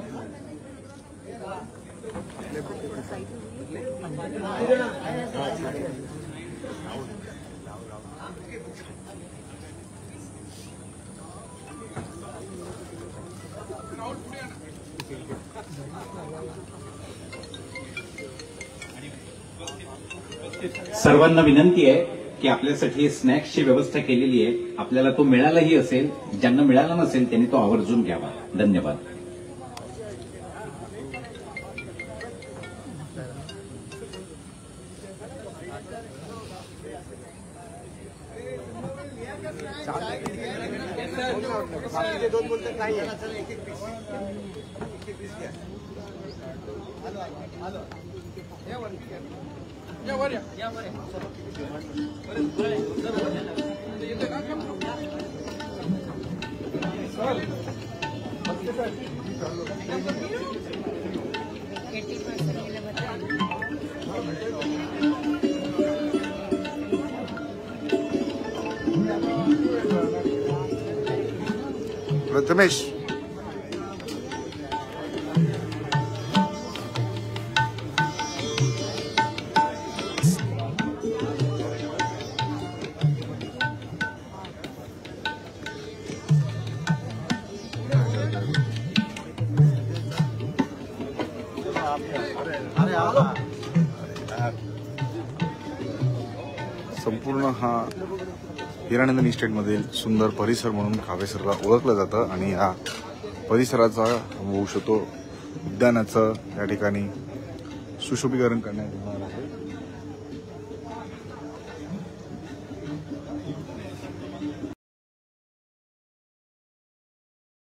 सर्वांना विनंती आहे की आपल्यासाठी स्नॅक्सची व्यवस्था केलेली आहे. आपल्याला तो मिळालाही असेल, ज्यांना मिळाला नसेल त्यांनी तो आवर्जून घ्यावा. धन्यवाद. प्रथमेश, संपूर्ण हा हिरानंदन इस्टेटमधील सुंदर परिसर म्हणून कावेसरला ओळखलं जातं आणि या परिसराचा होऊ शकतो उद्यानाचं या ठिकाणी सुशोभीकरण करण्यात येणार आहे।